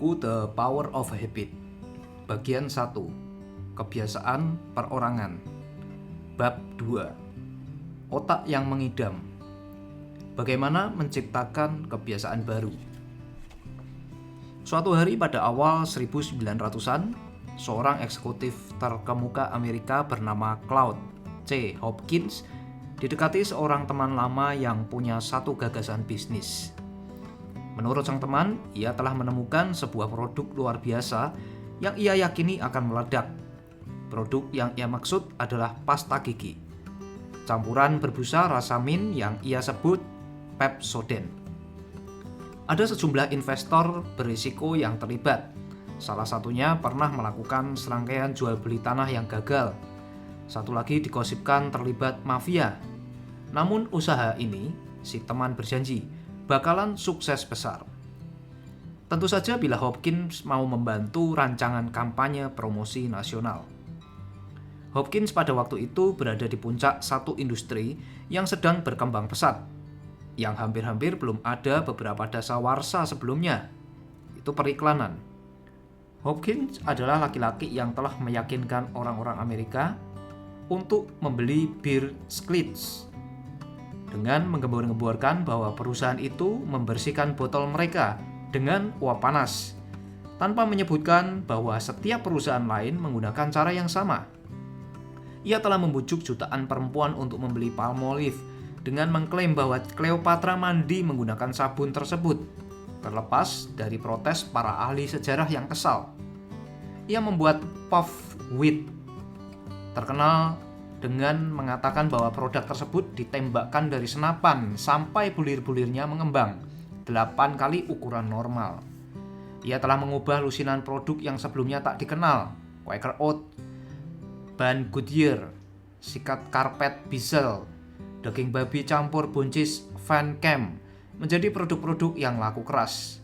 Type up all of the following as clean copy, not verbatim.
Buku The Power of Habit, Bagian 1, Kebiasaan Perorangan. Bab 2, Otak yang Mengidam. Bagaimana menciptakan kebiasaan baru. Suatu hari pada awal 1900-an, seorang eksekutif terkemuka Amerika bernama Claude C. Hopkins didekati seorang teman lama yang punya satu gagasan bisnis. Menurut sang teman, ia telah menemukan sebuah produk luar biasa yang ia yakini akan meledak. Produk yang ia maksud adalah pasta gigi, campuran berbusa rasa mint yang ia sebut Pepsodent. Ada sejumlah investor berisiko yang terlibat. Salah satunya pernah melakukan serangkaian jual beli tanah yang gagal. Satu lagi digosipkan terlibat mafia. Namun usaha ini, si teman berjanji, bakalan sukses besar. Tentu saja bila Hopkins mau membantu rancangan kampanye promosi nasional. Hopkins pada waktu itu berada di puncak satu industri yang sedang berkembang pesat, yang hampir-hampir belum ada beberapa dasawarsa sebelumnya. Itu periklanan. Hopkins adalah laki-laki yang telah meyakinkan orang-orang Amerika untuk membeli bir Schlitz dengan menggembor-gemborkan bahwa perusahaan itu membersihkan botol mereka dengan uap panas, tanpa menyebutkan bahwa setiap perusahaan lain menggunakan cara yang sama. Ia telah membujuk jutaan perempuan untuk membeli Palmolive dengan mengklaim bahwa Cleopatra mandi menggunakan sabun tersebut, terlepas dari protes para ahli sejarah yang kesal. Ia membuat Puff Wheat terkenal dengan mengatakan bahwa produk tersebut ditembakkan dari senapan sampai bulir-bulirnya mengembang 8 kali ukuran normal. Ia telah mengubah lusinan produk yang sebelumnya tak dikenal, Quaker Oat, ban Goodyear, sikat karpet Bissell, daging babi campur buncis Van Camp, menjadi produk-produk yang laku keras.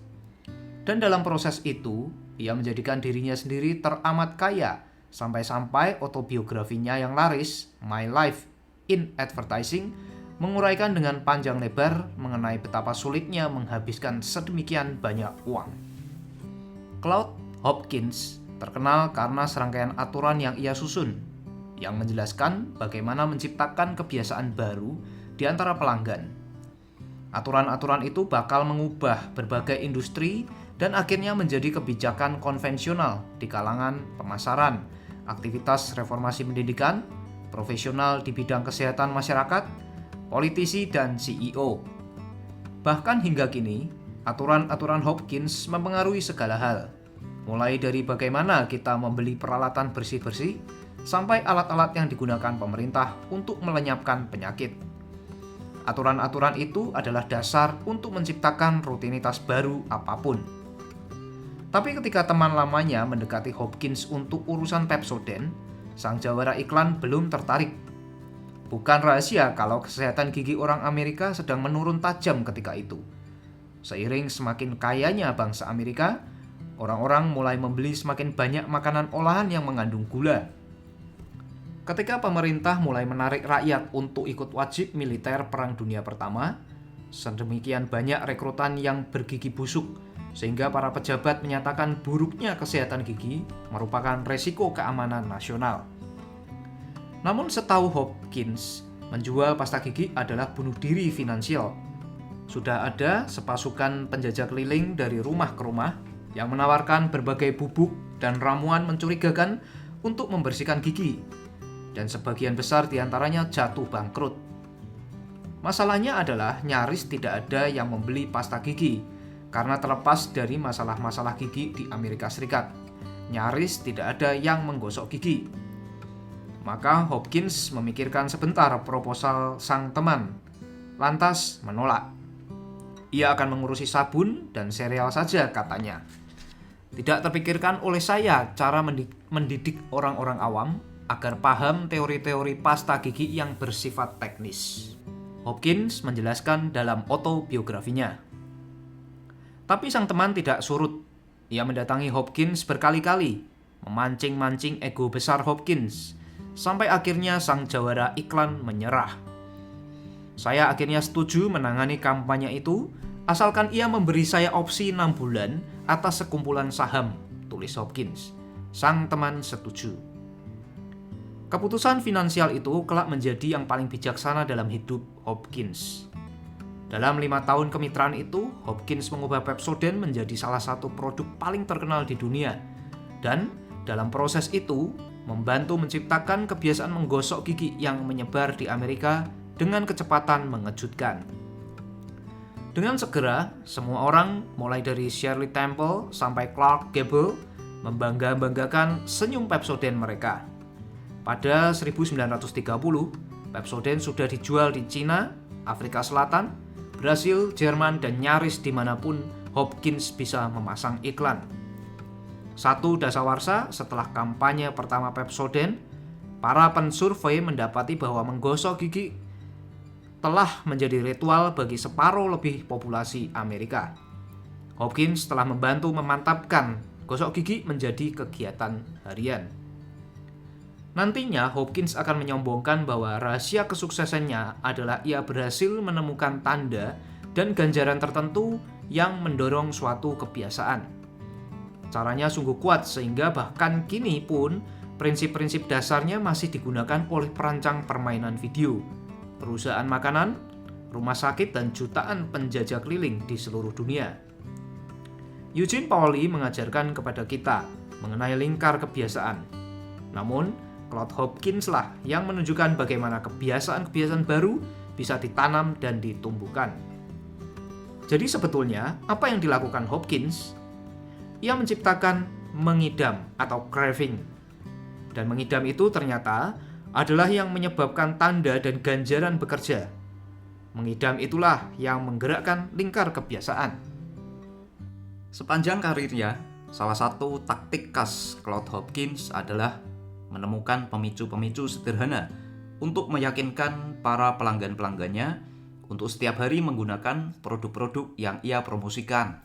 Dan dalam proses itu, ia menjadikan dirinya sendiri teramat kaya, sampai-sampai autobiografinya yang laris, My Life in Advertising, menguraikan dengan panjang lebar mengenai betapa sulitnya menghabiskan sedemikian banyak uang. Claude Hopkins terkenal karena serangkaian aturan yang ia susun, yang menjelaskan bagaimana menciptakan kebiasaan baru di antara pelanggan. Aturan-aturan itu bakal mengubah berbagai industri dan akhirnya menjadi kebijakan konvensional di kalangan pemasaran, aktivitas reformasi pendidikan, profesional di bidang kesehatan masyarakat, politisi, dan CEO. Bahkan hingga kini, aturan-aturan Hopkins mempengaruhi segala hal, mulai dari bagaimana kita membeli peralatan bersih-bersih, sampai alat-alat yang digunakan pemerintah untuk melenyapkan penyakit. Aturan-aturan itu adalah dasar untuk menciptakan rutinitas baru apapun. Tapi ketika teman lamanya mendekati Hopkins untuk urusan Pepsodent, sang jawara iklan belum tertarik. Bukan rahasia kalau kesehatan gigi orang Amerika sedang menurun tajam ketika itu. Seiring semakin kayanya bangsa Amerika, orang-orang mulai membeli semakin banyak makanan olahan yang mengandung gula. Ketika pemerintah mulai menarik rakyat untuk ikut wajib militer Perang Dunia Pertama, sedemikian banyak rekrutan yang bergigi busuk, sehingga para pejabat menyatakan buruknya kesehatan gigi merupakan resiko keamanan nasional. Namun setahu Hopkins, menjual pasta gigi adalah bunuh diri finansial. Sudah ada sepasukan penjajah keliling dari rumah ke rumah yang menawarkan berbagai bubuk dan ramuan mencurigakan untuk membersihkan gigi, dan sebagian besar diantaranya jatuh bangkrut. Masalahnya adalah nyaris tidak ada yang membeli pasta gigi, karena terlepas dari masalah-masalah gigi di Amerika Serikat, nyaris tidak ada yang menggosok gigi. Maka Hopkins memikirkan sebentar proposal sang teman, lantas menolak. Ia akan mengurusi sabun dan sereal saja, katanya. Tidak terpikirkan oleh saya cara mendidik orang-orang awam agar paham teori-teori pasta gigi yang bersifat teknis. Hopkins menjelaskan dalam autobiografinya. Tapi sang teman tidak surut. Ia mendatangi Hopkins berkali-kali, memancing-mancing ego besar Hopkins, sampai akhirnya sang jawara iklan menyerah. Saya akhirnya setuju menangani kampanye itu, asalkan ia memberi saya opsi 6 bulan atas sekumpulan saham, tulis Hopkins. Sang teman setuju. Keputusan finansial itu kelak menjadi yang paling bijaksana dalam hidup Hopkins. Dalam 5 tahun kemitraan itu, Hopkins mengubah Pepsodent menjadi salah satu produk paling terkenal di dunia. Dan dalam proses itu, membantu menciptakan kebiasaan menggosok gigi yang menyebar di Amerika dengan kecepatan mengejutkan. Dengan segera, semua orang, mulai dari Shirley Temple sampai Clark Gable, membangga-banggakan senyum Pepsodent mereka. Pada 1930, Pepsodent sudah dijual di Cina, Afrika Selatan, Brasil, Jerman, dan nyaris dimanapun Hopkins bisa memasang iklan. Satu dasawarsa setelah kampanye pertama Pepsodent, para pensurvei mendapati bahwa menggosok gigi telah menjadi ritual bagi separuh lebih populasi Amerika. Hopkins telah membantu memantapkan gosok gigi menjadi kegiatan harian. Nantinya Hopkins akan menyombongkan bahwa rahasia kesuksesannya adalah ia berhasil menemukan tanda dan ganjaran tertentu yang mendorong suatu kebiasaan. Caranya sungguh kuat sehingga bahkan kini pun prinsip-prinsip dasarnya masih digunakan oleh perancang permainan video, perusahaan makanan, rumah sakit, dan jutaan penjajah keliling di seluruh dunia. Eugene Pauli mengajarkan kepada kita mengenai lingkar kebiasaan. Namun, Claude Hopkins lah yang menunjukkan bagaimana kebiasaan-kebiasaan baru bisa ditanam dan ditumbuhkan. Jadi sebetulnya, apa yang dilakukan Hopkins? Ia menciptakan mengidam atau craving. Dan mengidam itu ternyata adalah yang menyebabkan tanda dan ganjaran bekerja. Mengidam itulah yang menggerakkan lingkar kebiasaan. Sepanjang karirnya, salah satu taktik khas Claude Hopkins adalah menemukan pemicu-pemicu sederhana untuk meyakinkan para pelanggan-pelanggannya untuk setiap hari menggunakan produk-produk yang ia promosikan.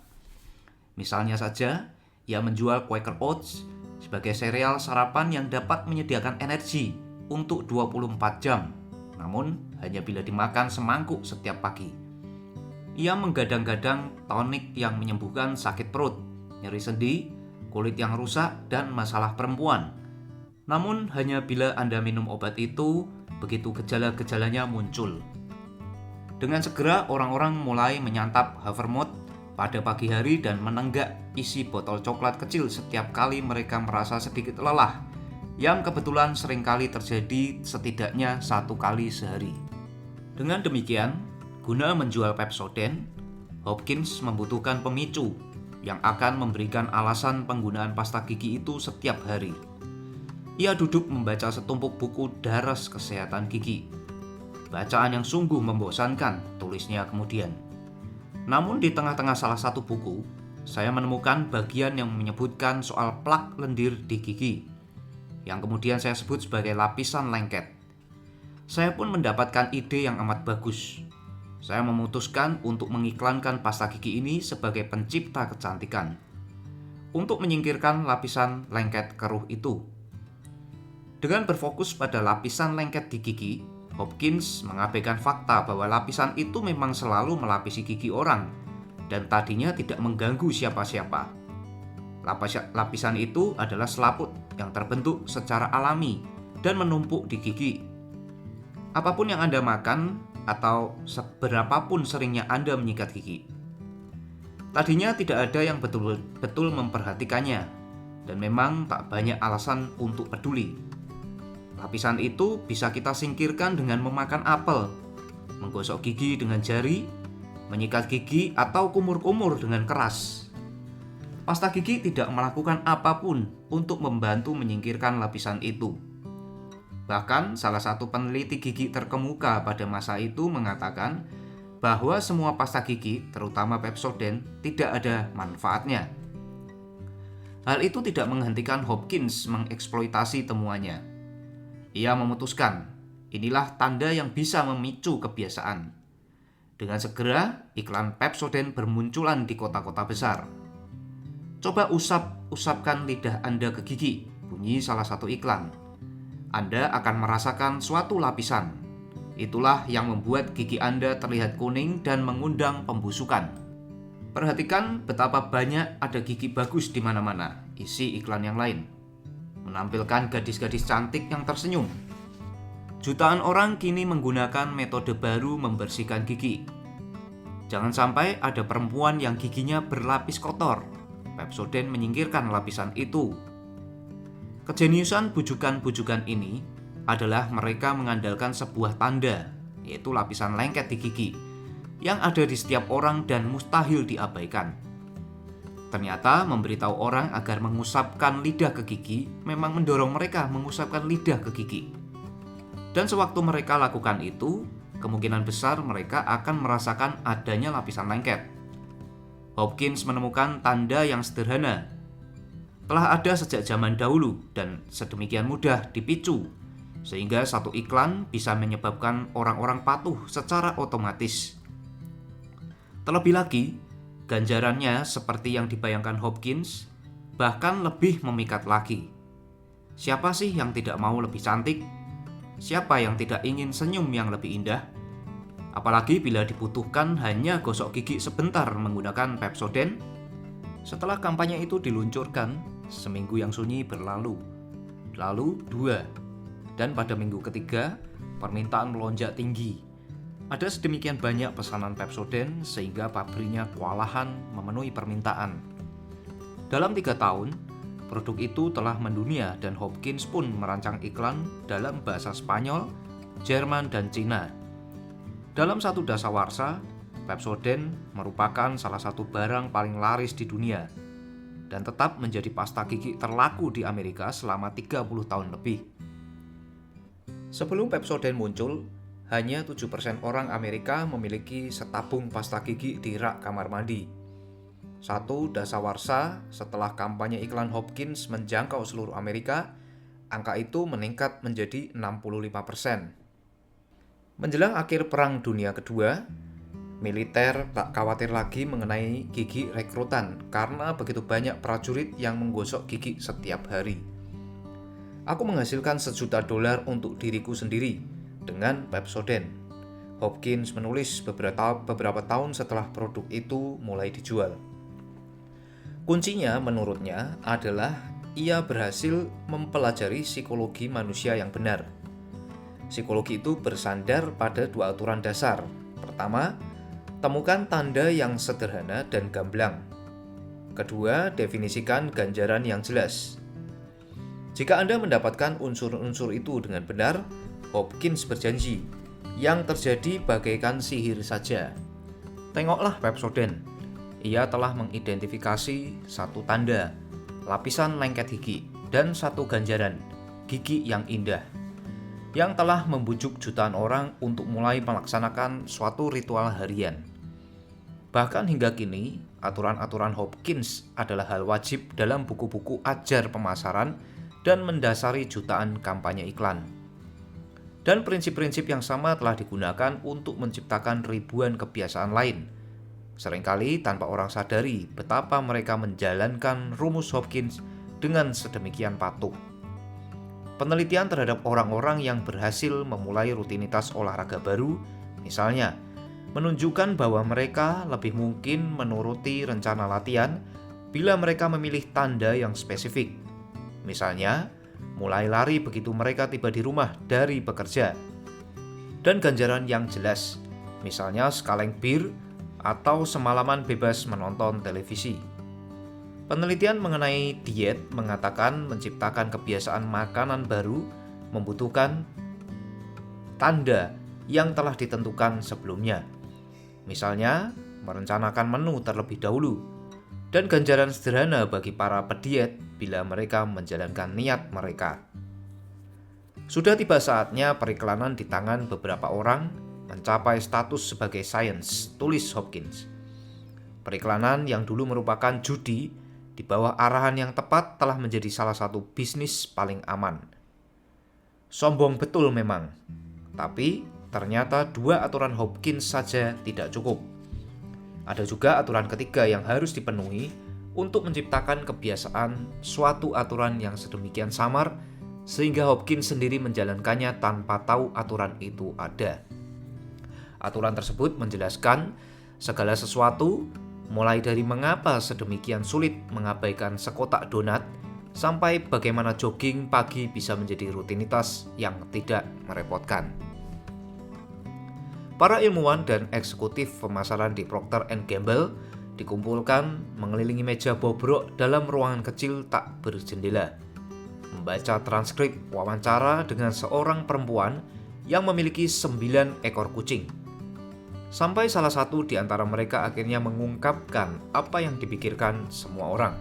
Misalnya saja, ia menjual Quaker Oats sebagai sereal sarapan yang dapat menyediakan energi untuk 24 jam, namun hanya bila dimakan semangkuk setiap pagi. Ia menggadang-gadang tonik yang menyembuhkan sakit perut, nyeri sendi, kulit yang rusak, dan masalah perempuan. Namun hanya bila Anda minum obat itu, begitu gejala-gejalanya muncul. Dengan segera orang-orang mulai menyantap Havermouth pada pagi hari dan menenggak isi botol coklat kecil setiap kali mereka merasa sedikit lelah, yang kebetulan seringkali terjadi setidaknya 1 kali sehari. Dengan demikian, guna menjual Pepsodent, Hopkins membutuhkan pemicu yang akan memberikan alasan penggunaan pasta gigi itu setiap hari. Ia duduk membaca setumpuk buku daras kesehatan gigi. Bacaan yang sungguh membosankan, tulisnya kemudian. Namun di tengah-tengah salah satu buku, saya menemukan bagian yang menyebutkan soal plak lendir di gigi, yang kemudian saya sebut sebagai lapisan lengket. Saya pun mendapatkan ide yang amat bagus. Saya memutuskan untuk mengiklankan pasta gigi ini sebagai pencipta kecantikan, untuk menyingkirkan lapisan lengket keruh itu. Dengan berfokus pada lapisan lengket di gigi, Hopkins mengabaikan fakta bahwa lapisan itu memang selalu melapisi gigi orang dan tadinya tidak mengganggu siapa-siapa. Lapisan itu adalah selaput yang terbentuk secara alami dan menumpuk di gigi. Apapun yang Anda makan atau seberapapun seringnya Anda menyikat gigi, tadinya tidak ada yang betul-betul memperhatikannya dan memang tak banyak alasan untuk peduli. Lapisan itu bisa kita singkirkan dengan memakan apel, menggosok gigi dengan jari, menyikat gigi, atau kumur-kumur dengan keras. Pasta gigi tidak melakukan apapun untuk membantu menyingkirkan lapisan itu. Bahkan salah satu peneliti gigi terkemuka pada masa itu mengatakan bahwa semua pasta gigi, terutama Pepsodent, tidak ada manfaatnya. Hal itu tidak menghentikan Hopkins mengeksploitasi temuannya. Ia memutuskan, inilah tanda yang bisa memicu kebiasaan. Dengan segera, iklan Pepsodent bermunculan di kota-kota besar. Coba usapkan lidah Anda ke gigi, bunyi salah satu iklan. Anda akan merasakan suatu lapisan. Itulah yang membuat gigi Anda terlihat kuning dan mengundang pembusukan. Perhatikan betapa banyak ada gigi bagus di mana-mana, isi iklan yang lain. Menampilkan gadis-gadis cantik yang tersenyum. Jutaan orang kini menggunakan metode baru membersihkan gigi. Jangan sampai ada perempuan yang giginya berlapis kotor. Pepsodent menyingkirkan lapisan itu. Kejeniusan bujukan-bujukan ini adalah mereka mengandalkan sebuah tanda, yaitu lapisan lengket di gigi, yang ada di setiap orang dan mustahil diabaikan. Ternyata memberitahu orang agar mengusapkan lidah ke gigi memang mendorong mereka mengusapkan lidah ke gigi. Dan sewaktu mereka lakukan itu, kemungkinan besar mereka akan merasakan adanya lapisan lengket. Hopkins menemukan tanda yang sederhana. Telah ada sejak zaman dahulu dan sedemikian mudah dipicu, sehingga satu iklan bisa menyebabkan orang-orang patuh secara otomatis. Terlebih lagi, ganjarannya seperti yang dibayangkan Hopkins, bahkan lebih memikat lagi. Siapa sih yang tidak mau lebih cantik? Siapa yang tidak ingin senyum yang lebih indah? Apalagi bila dibutuhkan hanya gosok gigi sebentar menggunakan Pepsodent. Setelah kampanye itu diluncurkan, seminggu yang sunyi berlalu. Lalu 2. Dan pada minggu ketiga, permintaan melonjak tinggi. Ada sedemikian banyak pesanan Pepsodent sehingga pabriknya kewalahan memenuhi permintaan. Dalam 3 tahun, produk itu telah mendunia dan Hopkins pun merancang iklan dalam bahasa Spanyol, Jerman, dan Cina. Dalam satu dasawarsa, Pepsodent merupakan salah satu barang paling laris di dunia dan tetap menjadi pasta gigi terlaku di Amerika selama 30 tahun lebih. Sebelum Pepsodent muncul, hanya 7% orang Amerika memiliki setabung pasta gigi di rak kamar mandi. Satu dasawarsa setelah kampanye iklan Hopkins menjangkau seluruh Amerika, angka itu meningkat menjadi 65%. Menjelang akhir Perang Dunia Kedua, militer tak khawatir lagi mengenai gigi rekrutan karena begitu banyak prajurit yang menggosok gigi setiap hari. Aku menghasilkan $1.000.000 untuk diriku sendiri dengan Pepsodent. Hopkins menulis beberapa tahun setelah produk itu mulai dijual. Kuncinya menurutnya adalah ia berhasil mempelajari psikologi manusia yang benar. Psikologi itu bersandar pada 2 aturan dasar. Pertama, temukan tanda yang sederhana dan gamblang. Kedua, definisikan ganjaran yang jelas. Jika Anda mendapatkan unsur-unsur itu dengan benar, Hopkins berjanji, yang terjadi bagaikan sihir saja. Tengoklah Pepsodent. Ia telah mengidentifikasi satu tanda, lapisan lengket gigi, dan satu ganjaran, gigi yang indah, yang telah membujuk jutaan orang untuk mulai melaksanakan suatu ritual harian. Bahkan hingga kini, aturan-aturan Hopkins adalah hal wajib dalam buku-buku ajar pemasaran dan mendasari jutaan kampanye iklan. Dan prinsip-prinsip yang sama telah digunakan untuk menciptakan ribuan kebiasaan lain, seringkali tanpa orang sadari betapa mereka menjalankan rumus Hopkins dengan sedemikian patuh. Penelitian terhadap orang-orang yang berhasil memulai rutinitas olahraga baru, misalnya, menunjukkan bahwa mereka lebih mungkin menuruti rencana latihan bila mereka memilih tanda yang spesifik. Misalnya, mulai lari begitu mereka tiba di rumah dari bekerja. Dan ganjaran yang jelas, misalnya sekaleng bir atau semalaman bebas menonton televisi. Penelitian mengenai diet mengatakan menciptakan kebiasaan makanan baru membutuhkan tanda yang telah ditentukan sebelumnya. Misalnya, merencanakan menu terlebih dahulu, dan ganjaran sederhana bagi para pediet bila mereka menjalankan niat mereka. Sudah tiba saatnya periklanan di tangan beberapa orang mencapai status sebagai sains, tulis Hopkins. Periklanan yang dulu merupakan judi di bawah arahan yang tepat telah menjadi salah satu bisnis paling aman. Sombong betul memang, tapi ternyata 2 aturan Hopkins saja tidak cukup. Ada juga aturan ketiga yang harus dipenuhi untuk menciptakan kebiasaan suatu aturan yang sedemikian samar sehingga Hopkins sendiri menjalankannya tanpa tahu aturan itu ada. Aturan tersebut menjelaskan segala sesuatu Mulai dari mengapa sedemikian sulit mengabaikan sekotak donat, sampai bagaimana jogging pagi bisa menjadi rutinitas yang tidak merepotkan. Para ilmuwan dan eksekutif pemasaran di Procter & Gamble dikumpulkan mengelilingi meja bobrok dalam ruangan kecil tak berjendela, membaca transkrip wawancara dengan seorang perempuan yang memiliki 9 ekor kucing. Sampai salah satu di antara mereka akhirnya mengungkapkan apa yang dipikirkan semua orang.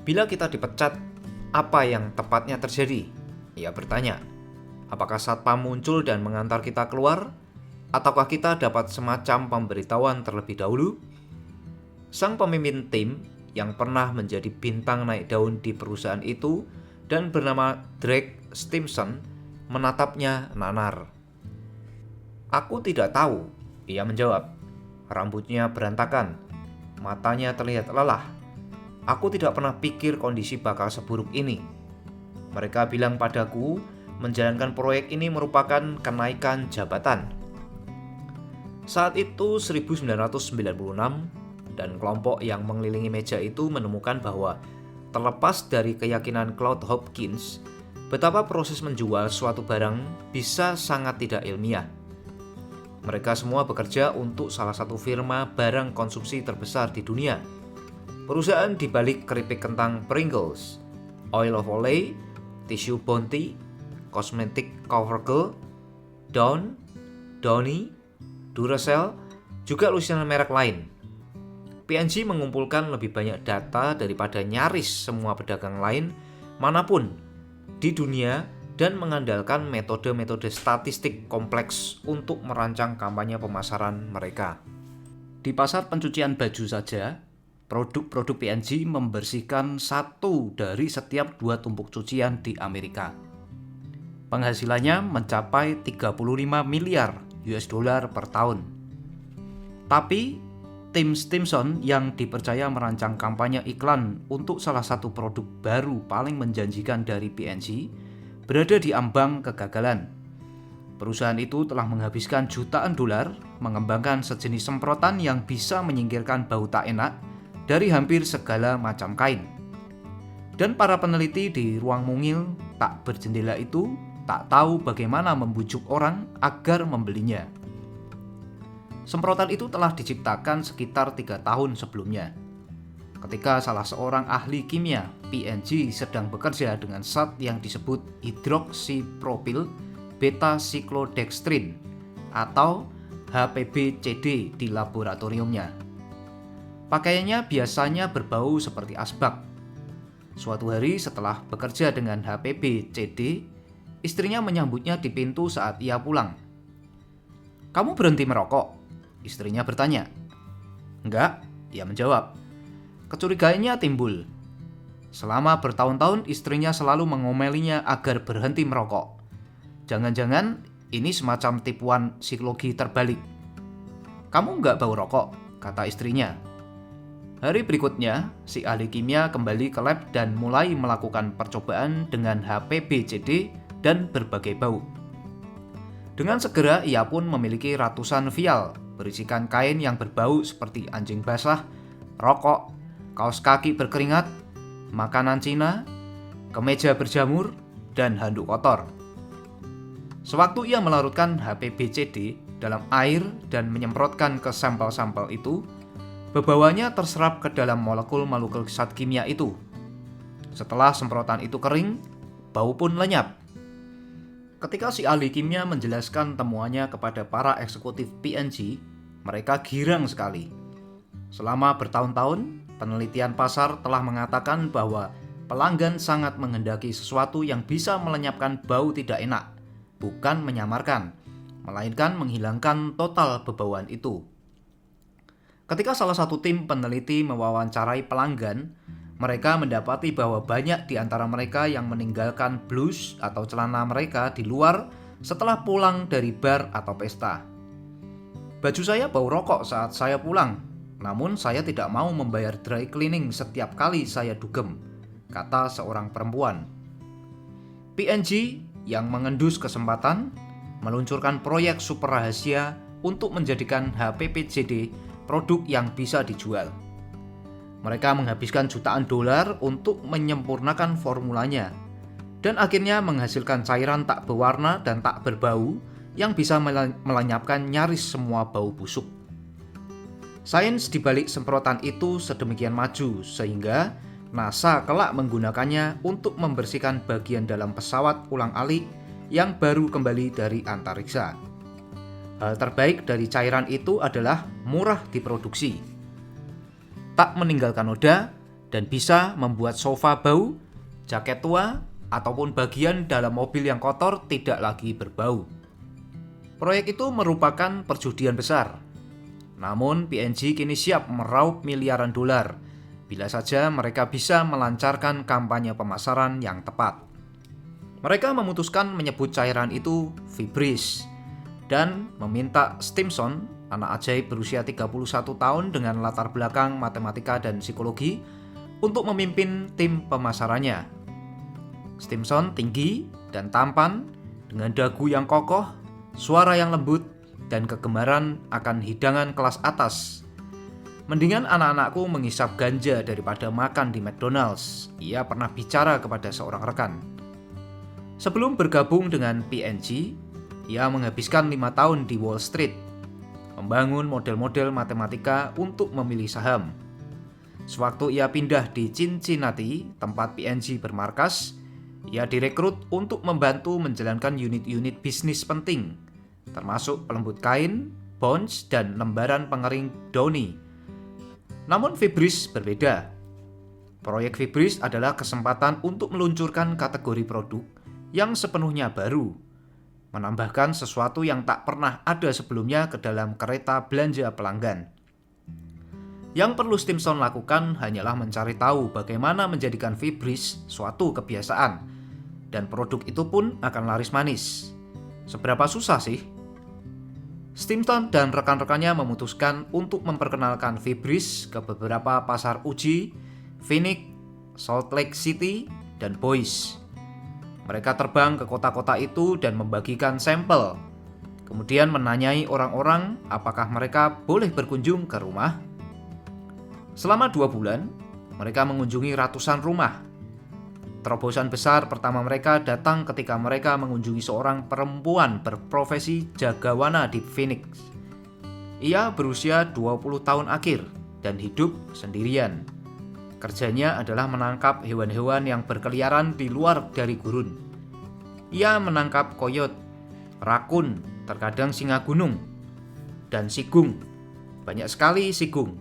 Bila kita dipecat, apa yang tepatnya terjadi? Ia bertanya. Apakah satpam muncul dan mengantar kita keluar? Ataukah kita dapat semacam pemberitahuan terlebih dahulu? Sang pemimpin tim yang pernah menjadi bintang naik daun di perusahaan itu dan bernama Drake Stimson menatapnya nanar. Aku tidak tahu, ia menjawab. Rambutnya berantakan, matanya terlihat lelah. Aku tidak pernah pikir kondisi bakal seburuk ini. Mereka bilang padaku, menjalankan proyek ini merupakan kenaikan jabatan. Saat itu 1996 dan kelompok yang mengelilingi meja itu menemukan bahwa terlepas dari keyakinan Claude Hopkins, betapa proses menjual suatu barang bisa sangat tidak ilmiah. Mereka semua bekerja untuk salah satu firma barang konsumsi terbesar di dunia. Perusahaan di balik keripik kentang Pringles, Oil of Olay, Tisu Bounty, kosmetik CoverGirl, Dawn, Downy, Duracell, juga lusinan merek lain. P&G mengumpulkan lebih banyak data daripada nyaris semua pedagang lain manapun di dunia dan mengandalkan metode-metode statistik kompleks untuk merancang kampanye pemasaran mereka. Di pasar pencucian baju saja, produk-produk P&G membersihkan 1 dari setiap 2 tumpuk cucian di Amerika. Penghasilannya mencapai 35 miliar US dollar per tahun. Tapi, tim Stimson yang dipercaya merancang kampanye iklan untuk salah satu produk baru paling menjanjikan dari P&G berada di ambang kegagalan. Perusahaan itu telah menghabiskan jutaan dolar mengembangkan sejenis semprotan yang bisa menyingkirkan bau tak enak dari hampir segala macam kain. Dan para peneliti di ruang mungil tak berjendela itu tak tahu bagaimana membujuk orang agar membelinya. Semprotan itu telah diciptakan sekitar 3 tahun sebelumnya, ketika salah seorang ahli kimia P&G sedang bekerja dengan zat yang disebut hidroksipropil beta-siklodextrin atau HPBCD di laboratoriumnya. Pakaiannya biasanya berbau seperti asbak. Suatu hari setelah bekerja dengan HPBCD, istrinya menyambutnya di pintu saat ia pulang. "Kamu berhenti merokok?" istrinya bertanya. "Enggak," ia menjawab. Kecurigaannya timbul. Selama bertahun-tahun istrinya selalu mengomelinya agar berhenti merokok. Jangan-jangan ini semacam tipuan psikologi terbalik. "Kamu nggak bau rokok?" kata istrinya. Hari berikutnya, si ahli kimia kembali ke lab dan mulai melakukan percobaan dengan HPBCD dan berbagai bau. Dengan segera ia pun memiliki ratusan vial berisikan kain yang berbau seperti anjing basah, rokok, kaos kaki berkeringat, makanan Cina, kemeja berjamur, dan handuk kotor. Sewaktu ia melarutkan HPBCD dalam air dan menyemprotkan ke sampel-sampel itu, bebauannya terserap ke dalam molekul-molekul zat kimia itu. Setelah semprotan itu kering, bau pun lenyap. Ketika si ahli kimia menjelaskan temuannya kepada para eksekutif P&G, mereka girang sekali. Selama bertahun-tahun, penelitian pasar telah mengatakan bahwa pelanggan sangat menghendaki sesuatu yang bisa melenyapkan bau tidak enak, bukan menyamarkan, melainkan menghilangkan total bebauan itu. Ketika salah satu tim peneliti mewawancarai pelanggan, mereka mendapati bahwa banyak di antara mereka yang meninggalkan blus atau celana mereka di luar setelah pulang dari bar atau pesta. "Baju saya bau rokok saat saya pulang, namun saya tidak mau membayar dry cleaning setiap kali saya dugem," kata seorang perempuan. P&G yang mengendus kesempatan meluncurkan proyek super rahasia untuk menjadikan HPBCD produk yang bisa dijual. Mereka menghabiskan jutaan dolar untuk menyempurnakan formulanya, dan akhirnya menghasilkan cairan tak berwarna dan tak berbau yang bisa melenyapkan nyaris semua bau busuk. Sains di balik semprotan itu sedemikian maju sehingga NASA kelak menggunakannya untuk membersihkan bagian dalam pesawat ulang-alik yang baru kembali dari antariksa. Hal terbaik dari cairan itu adalah murah diproduksi, tak meninggalkan noda, dan bisa membuat sofa bau, jaket tua, ataupun bagian dalam mobil yang kotor tidak lagi berbau. Proyek itu merupakan perjudian besar. Namun P&G kini siap meraup miliaran dolar bila saja mereka bisa melancarkan kampanye pemasaran yang tepat. Mereka memutuskan menyebut cairan itu Febreze dan meminta Stimson, anak ajaib berusia 31 tahun dengan latar belakang matematika dan psikologi, untuk memimpin tim pemasarannya. Stimson tinggi dan tampan, dengan dagu yang kokoh, suara yang lembut, dan kegemaran akan hidangan kelas atas. Mendingan anak-anakku menghisap ganja daripada makan di McDonald's, ia pernah bicara kepada seorang rekan. Sebelum bergabung dengan P&G, ia menghabiskan 5 tahun di Wall Street, membangun model-model matematika untuk memilih saham. Sewaktu ia pindah di Cincinnati, tempat P&G bermarkas, ia direkrut untuk membantu menjalankan unit-unit bisnis penting, termasuk pelembut kain, bonds, dan lembaran pengering Downy. Namun Febreze berbeda. Proyek Febreze adalah kesempatan untuk meluncurkan kategori produk yang sepenuhnya baru, menambahkan sesuatu yang tak pernah ada sebelumnya ke dalam kereta belanja pelanggan. Yang perlu Stimson lakukan hanyalah mencari tahu bagaimana menjadikan Febreze suatu kebiasaan, dan produk itu pun akan laris manis. Seberapa susah sih? Stimson dan rekan-rekannya memutuskan untuk memperkenalkan Febreze ke beberapa pasar uji, Phoenix, Salt Lake City, dan Boise. Mereka terbang ke kota-kota itu dan membagikan sampel, kemudian menanyai orang-orang apakah mereka boleh berkunjung ke rumah. Selama 2 bulan, mereka mengunjungi ratusan rumah. Terobosan besar pertama mereka datang ketika mereka mengunjungi seorang perempuan berprofesi jagawana di Phoenix. Ia berusia 20 tahun akhir dan hidup sendirian. Kerjanya adalah menangkap hewan-hewan yang berkeliaran di luar dari gurun. Ia menangkap koyot, rakun, terkadang singa gunung, dan sigung. Banyak sekali sigung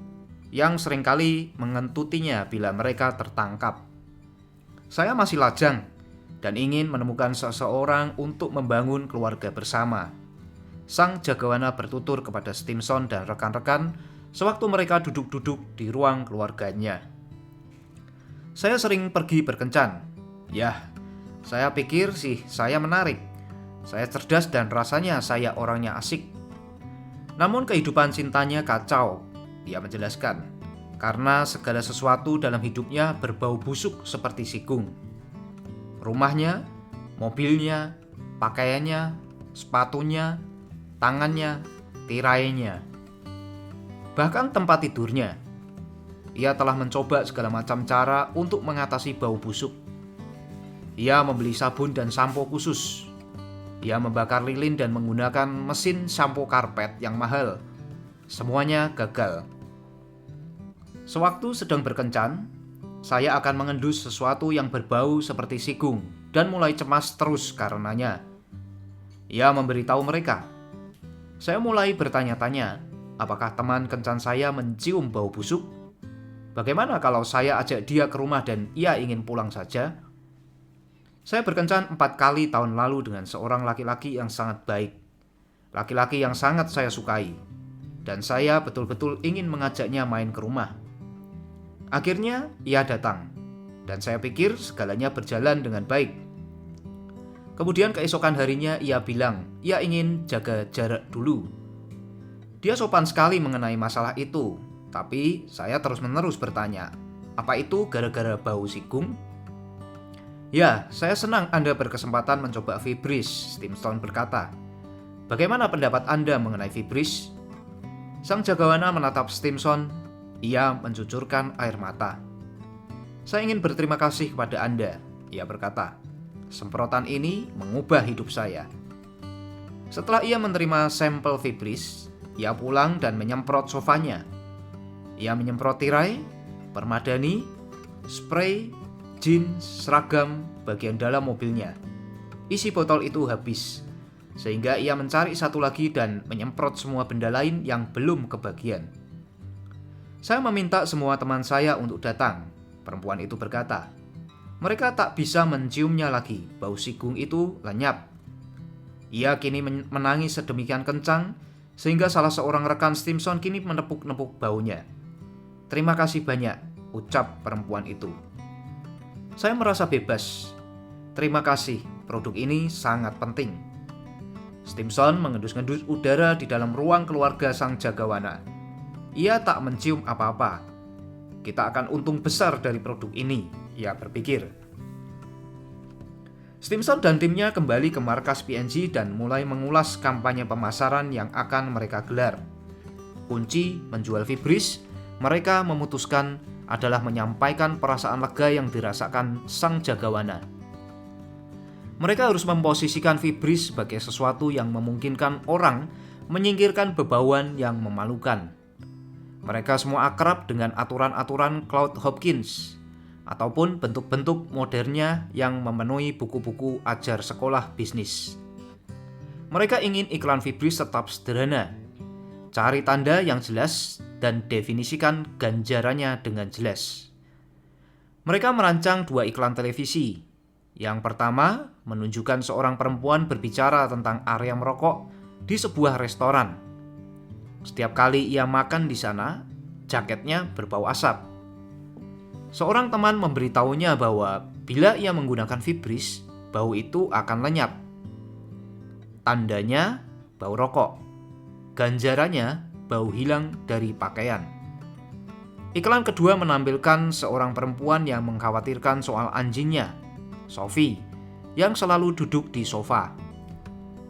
yang seringkali mengentutinya bila mereka tertangkap. Saya masih lajang dan ingin menemukan seseorang untuk membangun keluarga bersama. Sang jagawana bertutur kepada Stimson dan rekan-rekan sewaktu mereka duduk-duduk di ruang keluarganya. Saya sering pergi berkencan. Yah, saya pikir sih saya menarik. Saya cerdas dan rasanya saya orangnya asik. Namun kehidupan cintanya kacau, dia menjelaskan, karena segala sesuatu dalam hidupnya berbau busuk seperti sigung. Rumahnya, mobilnya, pakaiannya, sepatunya, tangannya, tirainya, bahkan tempat tidurnya. Ia telah mencoba segala macam cara untuk mengatasi bau busuk. Ia membeli sabun dan sampo khusus. Ia membakar lilin dan menggunakan mesin sampo karpet yang mahal. Semuanya gagal. Sewaktu sedang berkencan, saya akan mengendus sesuatu yang berbau seperti sigung dan mulai cemas terus karenanya. Ia memberitahu mereka. Saya mulai bertanya-tanya, apakah teman kencan saya mencium bau busuk? Bagaimana kalau saya ajak dia ke rumah dan ia ingin pulang saja? Saya berkencan 4 kali tahun lalu dengan seorang laki-laki yang sangat baik. Laki-laki yang sangat saya sukai. Dan saya betul-betul ingin mengajaknya main ke rumah. Akhirnya ia datang. Dan saya pikir segalanya berjalan dengan baik. Kemudian keesokan harinya ia bilang, ia ingin jaga jarak dulu. Dia sopan sekali mengenai masalah itu. Tapi saya terus-menerus bertanya, apa itu gara-gara bau sigung? Ya, saya senang Anda berkesempatan mencoba Febreze, Stimson berkata. Bagaimana pendapat Anda mengenai Febreze? Sang jagawana menatap Stimson. Ia mencucurkan air mata. "Saya ingin berterima kasih kepada Anda," ia berkata. "Semprotan ini mengubah hidup saya." Setelah ia menerima sampel Fibris, ia pulang dan menyemprot sofanya. Ia menyemprot tirai, permadani, spray, jeans, seragam bagian dalam mobilnya. Isi botol itu habis, sehingga ia mencari satu lagi dan menyemprot semua benda lain yang belum kebagian. "Saya meminta semua teman saya untuk datang," perempuan itu berkata. "Mereka tak bisa menciumnya lagi, bau sigung itu lenyap." Ia kini menangis sedemikian kencang, sehingga salah seorang rekan Stimson kini menepuk-nepuk baunya. "Terima kasih banyak," ucap perempuan itu. "Saya merasa bebas. Terima kasih, produk ini sangat penting." Stimson mengendus-endus udara di dalam ruang keluarga sang jagawana. Ia tak mencium apa-apa. "Kita akan untung besar dari produk ini," ia berpikir. Stimson dan timnya kembali ke markas P&G dan mulai mengulas kampanye pemasaran yang akan mereka gelar. Kunci menjual Fibris, mereka memutuskan, adalah menyampaikan perasaan lega yang dirasakan sang jagawana. Mereka harus memposisikan Fibris sebagai sesuatu yang memungkinkan orang menyingkirkan bebauan yang memalukan. Mereka semua akrab dengan aturan-aturan Claude Hopkins, ataupun bentuk-bentuk modernnya yang memenuhi buku-buku ajar sekolah bisnis. Mereka ingin iklan Fibris tetap sederhana. Cari tanda yang jelas dan definisikan ganjarannya dengan jelas. Mereka merancang 2 iklan televisi. Yang pertama, menunjukkan seorang perempuan berbicara tentang area merokok di sebuah restoran. Setiap kali ia makan di sana, jaketnya berbau asap. Seorang teman memberitahunya bahwa bila ia menggunakan Fibris, bau itu akan lenyap. Tandanya bau rokok. Ganjarannya bau hilang dari pakaian. Iklan kedua menampilkan seorang perempuan yang mengkhawatirkan soal anjingnya, Sophie, yang selalu duduk di sofa.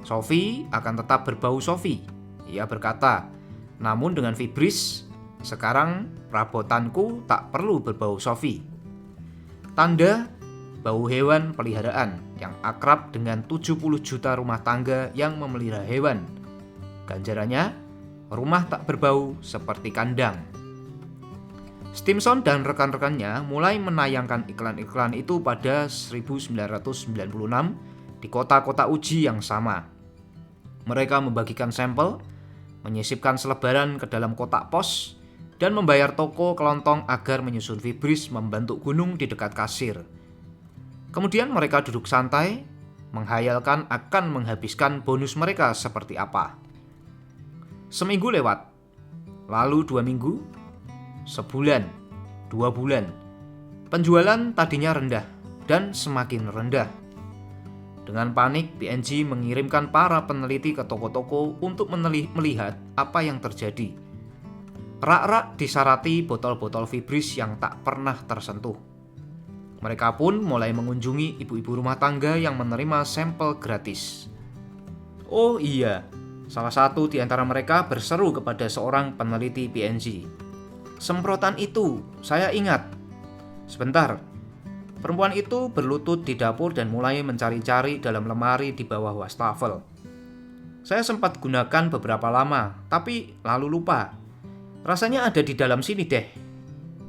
"Sophie akan tetap berbau Sophie," ia berkata. "Namun dengan Fibris, sekarang perabotanku tak perlu berbau Sophie." Tanda bau hewan peliharaan yang akrab dengan 70 juta rumah tangga yang memelihara hewan. Ganjarannya, rumah tak berbau seperti kandang. Stimson dan rekan-rekannya mulai menayangkan iklan-iklan itu pada 1996 di kota-kota uji yang sama. Mereka membagikan sampel, menyisipkan selebaran ke dalam kotak pos, dan membayar toko kelontong agar menyusun Fibris membentuk gunung di dekat kasir. Kemudian mereka duduk santai, menghayalkan akan menghabiskan bonus mereka seperti apa. Seminggu lewat, lalu 2 minggu, sebulan, 2 bulan. Penjualan tadinya rendah dan semakin rendah. Dengan panik, P&G mengirimkan para peneliti ke toko-toko untuk melihat apa yang terjadi. Rak-rak disarati botol-botol Fibris yang tak pernah tersentuh. Mereka pun mulai mengunjungi ibu-ibu rumah tangga yang menerima sampel gratis. Oh iya, salah satu di antara mereka berseru kepada seorang peneliti P&G. "Semprotan itu, saya ingat." "Sebentar." Perempuan itu berlutut di dapur dan mulai mencari-cari dalam lemari di bawah wastafel. "Saya sempat gunakan beberapa lama, tapi lalu lupa. Rasanya ada di dalam sini deh."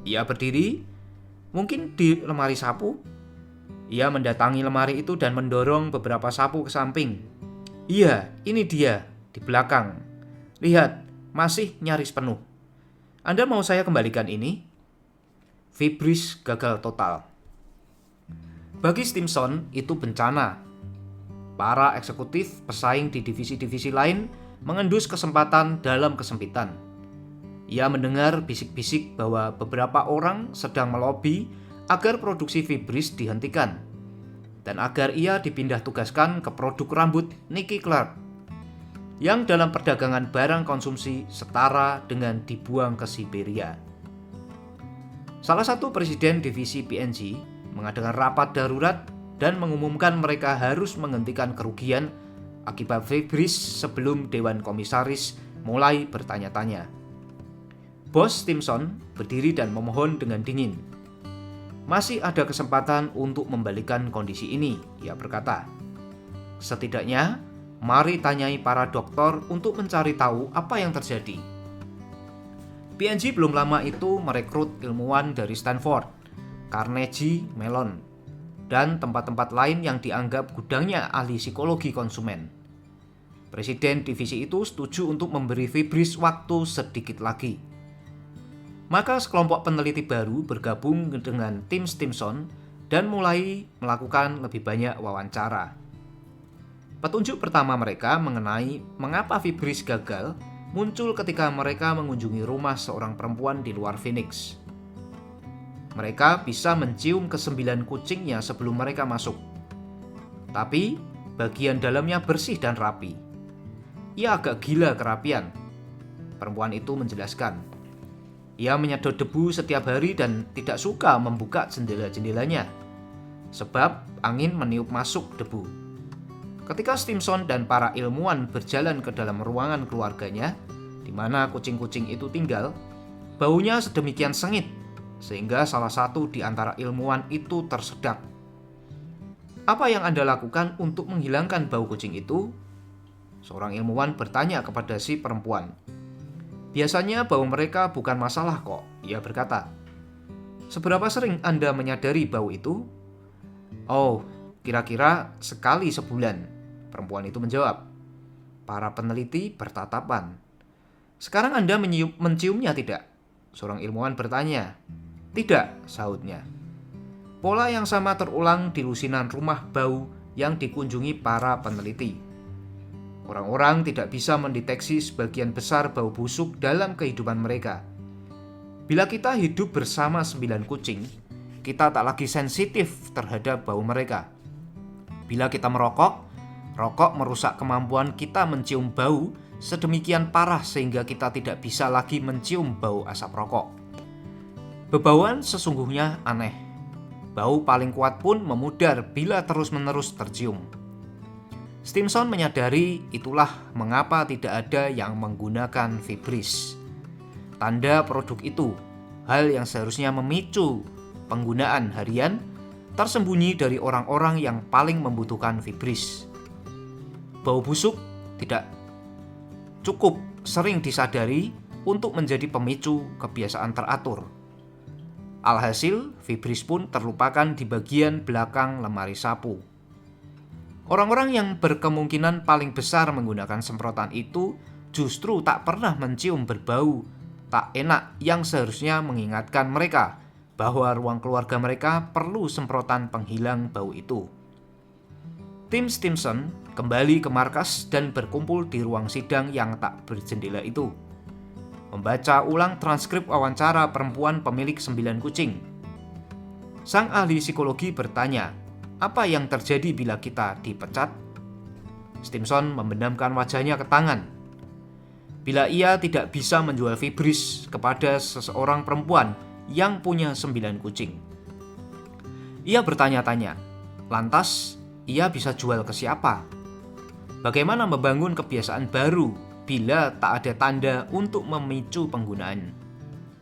Ia berdiri, "Mungkin di lemari sapu?" Ia mendatangi lemari itu dan mendorong beberapa sapu ke samping. "Iya, ini dia, di belakang. Lihat, masih nyaris penuh. Anda mau saya kembalikan ini?" Fibris gagal total. Bagi Stimson, itu bencana. Para eksekutif pesaing di divisi-divisi lain mengendus kesempatan dalam kesempitan. Ia mendengar bisik-bisik bahwa beberapa orang sedang melobi agar produksi Fibris dihentikan dan agar ia dipindah tugaskan ke produk rambut Nicky Clark yang dalam perdagangan barang konsumsi setara dengan dibuang ke Siberia. Salah satu presiden divisi P&G mengadakan rapat darurat dan mengumumkan mereka harus menghentikan kerugian akibat Fibris sebelum Dewan Komisaris mulai bertanya-tanya. Bos Stimson berdiri dan memohon dengan dingin. Masih ada kesempatan untuk membalikan kondisi ini, ia berkata. Setidaknya, mari tanyai para dokter untuk mencari tahu apa yang terjadi. P&G belum lama itu merekrut ilmuwan dari Stanford, Carnegie Mellon, dan tempat-tempat lain yang dianggap gudangnya ahli psikologi konsumen. Presiden divisi itu setuju untuk memberi Vibris waktu sedikit lagi. Maka sekelompok peneliti baru bergabung dengan tim Stimson dan mulai melakukan lebih banyak wawancara. Petunjuk pertama mereka mengenai mengapa Vibris gagal muncul ketika mereka mengunjungi rumah seorang perempuan di luar Phoenix. Mereka bisa mencium ke-9 kucingnya sebelum mereka masuk. Tapi bagian dalamnya bersih dan rapi. Ia agak gila kerapian, perempuan itu menjelaskan. Ia menyedot debu setiap hari dan tidak suka membuka jendela-jendelanya, sebab angin meniup masuk debu. Ketika Stimson dan para ilmuwan berjalan ke dalam ruangan keluarganya, di mana kucing-kucing itu tinggal, baunya sedemikian sengit, sehingga salah satu di antara ilmuwan itu tersedak. Apa yang Anda lakukan untuk menghilangkan bau kucing itu? Seorang ilmuwan bertanya kepada si perempuan. Biasanya bau mereka bukan masalah kok, ia berkata. Seberapa sering Anda menyadari bau itu? Oh, kira-kira sekali sebulan, perempuan itu menjawab. Para peneliti bertatapan. Sekarang Anda menciumnya tidak? Seorang ilmuwan bertanya. Tidak, sahutnya. Pola yang sama terulang di lusinan rumah bau yang dikunjungi para peneliti. Orang-orang tidak bisa mendeteksi sebagian besar bau busuk dalam kehidupan mereka. Bila kita hidup bersama 9 kucing, kita tak lagi sensitif terhadap bau mereka. Bila kita merokok, rokok merusak kemampuan kita mencium bau sedemikian parah sehingga kita tidak bisa lagi mencium bau asap rokok. Bebauan sesungguhnya aneh. Bau paling kuat pun memudar bila terus-menerus tercium. Stimson menyadari itulah mengapa tidak ada yang menggunakan Vibris. Tanda produk itu, hal yang seharusnya memicu penggunaan harian, tersembunyi dari orang-orang yang paling membutuhkan Vibris. Bau busuk tidak cukup sering disadari untuk menjadi pemicu kebiasaan teratur. Alhasil, Vibris pun terlupakan di bagian belakang lemari sapu. Orang-orang yang berkemungkinan paling besar menggunakan semprotan itu justru tak pernah mencium berbau tak enak yang seharusnya mengingatkan mereka bahwa ruang keluarga mereka perlu semprotan penghilang bau itu. Tim Stimson kembali ke markas dan berkumpul di ruang sidang yang tak berjendela itu. Membaca ulang transkrip wawancara perempuan pemilik 9 kucing. Sang ahli psikologi bertanya, apa yang terjadi bila kita dipecat? Stimson membenamkan wajahnya ke tangan. Bila ia tidak bisa menjual Vibris kepada seseorang perempuan yang punya 9 kucing. Ia bertanya-tanya, lantas ia bisa jual ke siapa? Bagaimana membangun kebiasaan baru bila tak ada tanda untuk memicu penggunaan?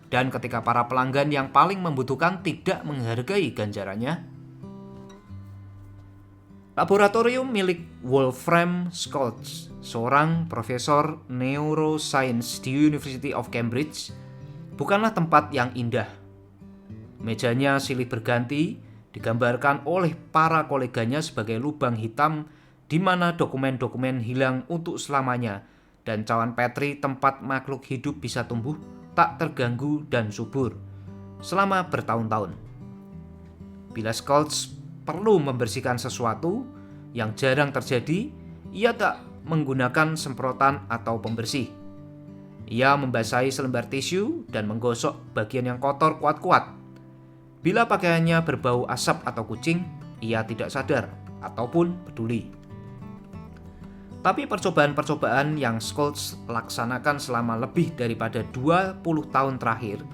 Dan ketika para pelanggan yang paling membutuhkan tidak menghargai ganjarannya? Laboratorium milik Wolfram Schultz, seorang profesor neuroscience di University of Cambridge, bukanlah tempat yang indah. Mejanya silih berganti, digambarkan oleh para koleganya sebagai lubang hitam di mana dokumen-dokumen hilang untuk selamanya dan cawan Petri tempat makhluk hidup bisa tumbuh tak terganggu dan subur selama bertahun-tahun. Bila Schultz perlu membersihkan sesuatu yang jarang terjadi, ia tak menggunakan semprotan atau pembersih. Ia membasahi selembar tisu dan menggosok bagian yang kotor kuat-kuat. Bila pakaiannya berbau asap atau kucing, ia tidak sadar ataupun peduli. Tapi percobaan-percobaan yang Schultz laksanakan selama lebih daripada 20 tahun terakhir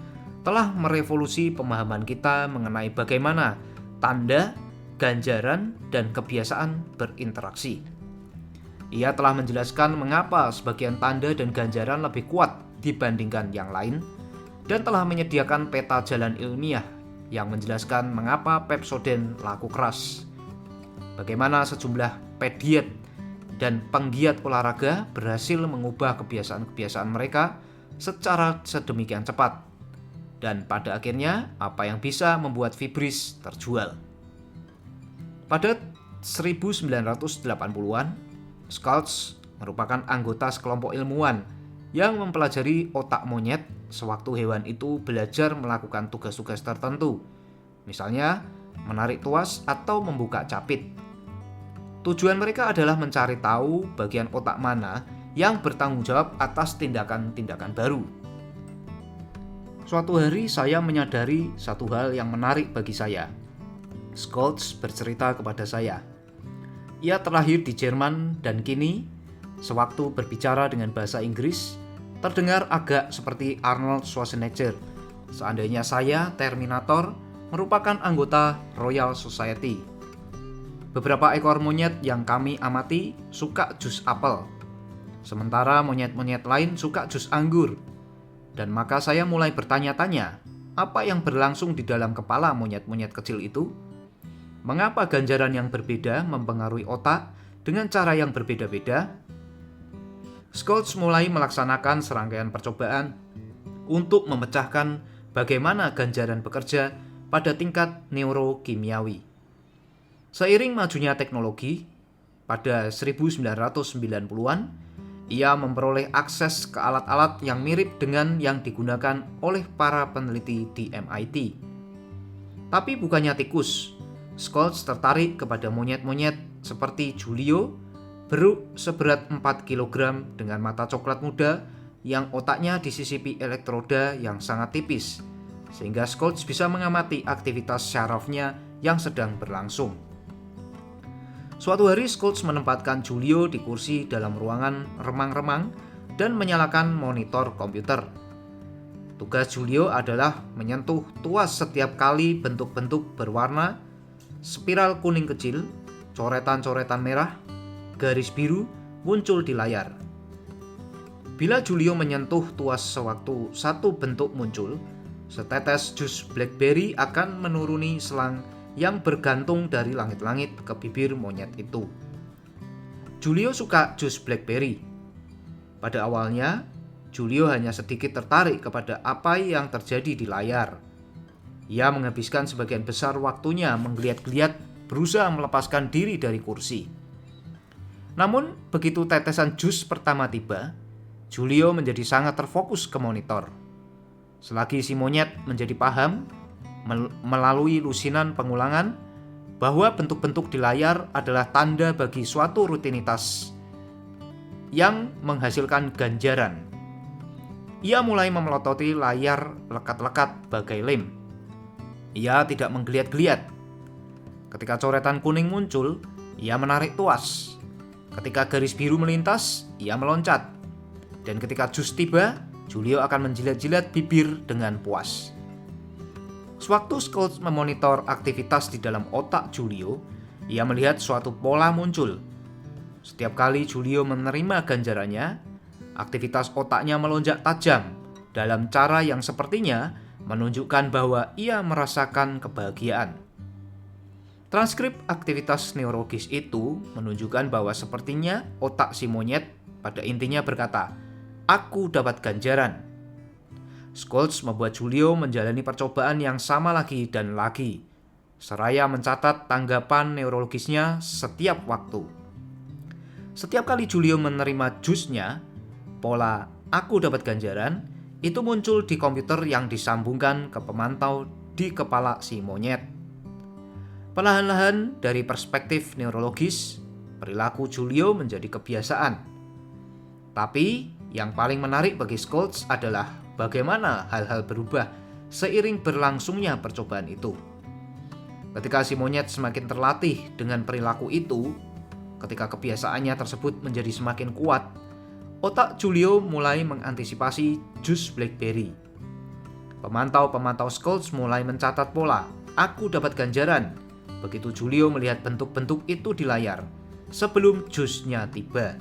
telah merevolusi pemahaman kita mengenai bagaimana tanda, ganjaran, dan kebiasaan berinteraksi. Ia telah menjelaskan mengapa sebagian tanda dan ganjaran lebih kuat dibandingkan yang lain, dan telah menyediakan peta jalan ilmiah yang menjelaskan mengapa Pepsodent laku keras. Bagaimana sejumlah pediat dan penggiat olahraga berhasil mengubah kebiasaan-kebiasaan mereka secara sedemikian cepat. Dan pada akhirnya, apa yang bisa membuat Vibris terjual. Pada 1980-an, Schultz merupakan anggota sekelompok ilmuwan yang mempelajari otak monyet sewaktu hewan itu belajar melakukan tugas-tugas tertentu, misalnya menarik tuas atau membuka capit. Tujuan mereka adalah mencari tahu bagian otak mana yang bertanggung jawab atas tindakan-tindakan baru. Suatu hari saya menyadari satu hal yang menarik bagi saya. Schultz bercerita kepada saya. Ia terlahir di Jerman dan kini, sewaktu berbicara dengan bahasa Inggris, terdengar agak seperti Arnold Schwarzenegger. Seandainya saya, Terminator, merupakan anggota Royal Society. Beberapa ekor monyet yang kami amati suka jus apel, sementara monyet-monyet lain suka jus anggur. Dan maka saya mulai bertanya-tanya, apa yang berlangsung di dalam kepala monyet-monyet kecil itu? Mengapa ganjaran yang berbeda mempengaruhi otak dengan cara yang berbeda-beda? Schultz mulai melaksanakan serangkaian percobaan untuk memecahkan bagaimana ganjaran bekerja pada tingkat neurokimiawi. Seiring majunya teknologi, pada 1990-an, ia memperoleh akses ke alat-alat yang mirip dengan yang digunakan oleh para peneliti di MIT. Tapi bukannya tikus, Schultz tertarik kepada monyet-monyet seperti Julio, beruk seberat 4 kg dengan mata coklat muda yang otaknya disisipi elektroda yang sangat tipis, sehingga Schultz bisa mengamati aktivitas syarafnya yang sedang berlangsung. Suatu hari Schultz menempatkan Julio di kursi dalam ruangan remang-remang dan menyalakan monitor komputer. Tugas Julio adalah menyentuh tuas setiap kali bentuk-bentuk berwarna, spiral kuning kecil, coretan-coretan merah, garis biru muncul di layar. Bila Julio menyentuh tuas sewaktu satu bentuk muncul, setetes jus blackberry akan menuruni selang yang bergantung dari langit-langit ke bibir monyet itu. Julio suka jus blackberry. Pada awalnya, Julio hanya sedikit tertarik kepada apa yang terjadi di layar. Ia menghabiskan sebagian besar waktunya menggeliat-geliat berusaha melepaskan diri dari kursi. Namun, begitu tetesan jus pertama tiba, Julio menjadi sangat terfokus ke monitor. Selagi si monyet menjadi paham, melalui lusinan pengulangan, bahwa bentuk-bentuk di layar adalah tanda bagi suatu rutinitas yang menghasilkan ganjaran. Ia mulai memelototi layar lekat-lekat bagai lem. Ia tidak menggeliat-geliat. Ketika coretan kuning muncul, ia menarik tuas. Ketika garis biru melintas, ia meloncat. Dan ketika jus tiba, Julio akan menjilat-jilat bibir dengan puas. Sewaktu Schultz memonitor aktivitas di dalam otak Julio, ia melihat suatu pola muncul. Setiap kali Julio menerima ganjarannya, aktivitas otaknya melonjak tajam dalam cara yang sepertinya menunjukkan bahwa ia merasakan kebahagiaan. Transkrip aktivitas neurologis itu menunjukkan bahwa sepertinya otak si monyet pada intinya berkata, "Aku dapat ganjaran." Schultz membuat Julio menjalani percobaan yang sama lagi dan lagi, seraya mencatat tanggapan neurologisnya setiap waktu. Setiap kali Julio menerima jusnya, pola "aku dapat ganjaran" itu muncul di komputer yang disambungkan ke pemantau di kepala si monyet. Perlahan-lahan dari perspektif neurologis, perilaku Julio menjadi kebiasaan. Tapi yang paling menarik bagi Schultz adalah bagaimana hal-hal berubah seiring berlangsungnya percobaan itu. Ketika si monyet semakin terlatih dengan perilaku itu, ketika kebiasaannya tersebut menjadi semakin kuat, otak Julio mulai mengantisipasi jus blackberry. Pemantau-pemantau Schultz mulai mencatat pola, "Aku dapat ganjaran." Begitu Julio melihat bentuk-bentuk itu di layar, sebelum jusnya tiba.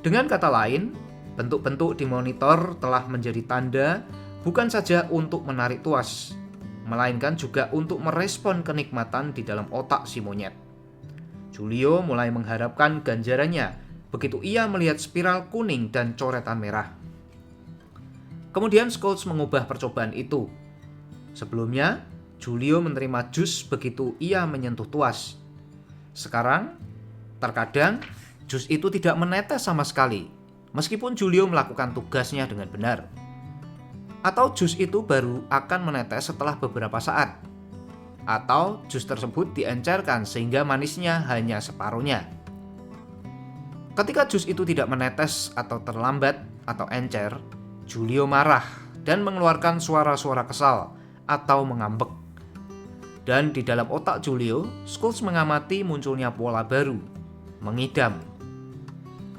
Dengan kata lain, bentuk-bentuk di monitor telah menjadi tanda bukan saja untuk menarik tuas, melainkan juga untuk merespon kenikmatan di dalam otak si monyet. Julio mulai mengharapkan ganjarannya begitu ia melihat spiral kuning dan coretan merah. Kemudian Scholz mengubah percobaan itu. Sebelumnya, Julio menerima jus begitu ia menyentuh tuas. Sekarang, terkadang jus itu tidak menetes sama sekali, meskipun Julio melakukan tugasnya dengan benar. Atau jus itu baru akan menetes setelah beberapa saat. Atau jus tersebut diencerkan sehingga manisnya hanya separuhnya. Ketika jus itu tidak menetes atau terlambat atau encer, Julio marah dan mengeluarkan suara-suara kesal atau mengambek. Dan di dalam otak Julio, Scholz mengamati munculnya pola baru, mengidam.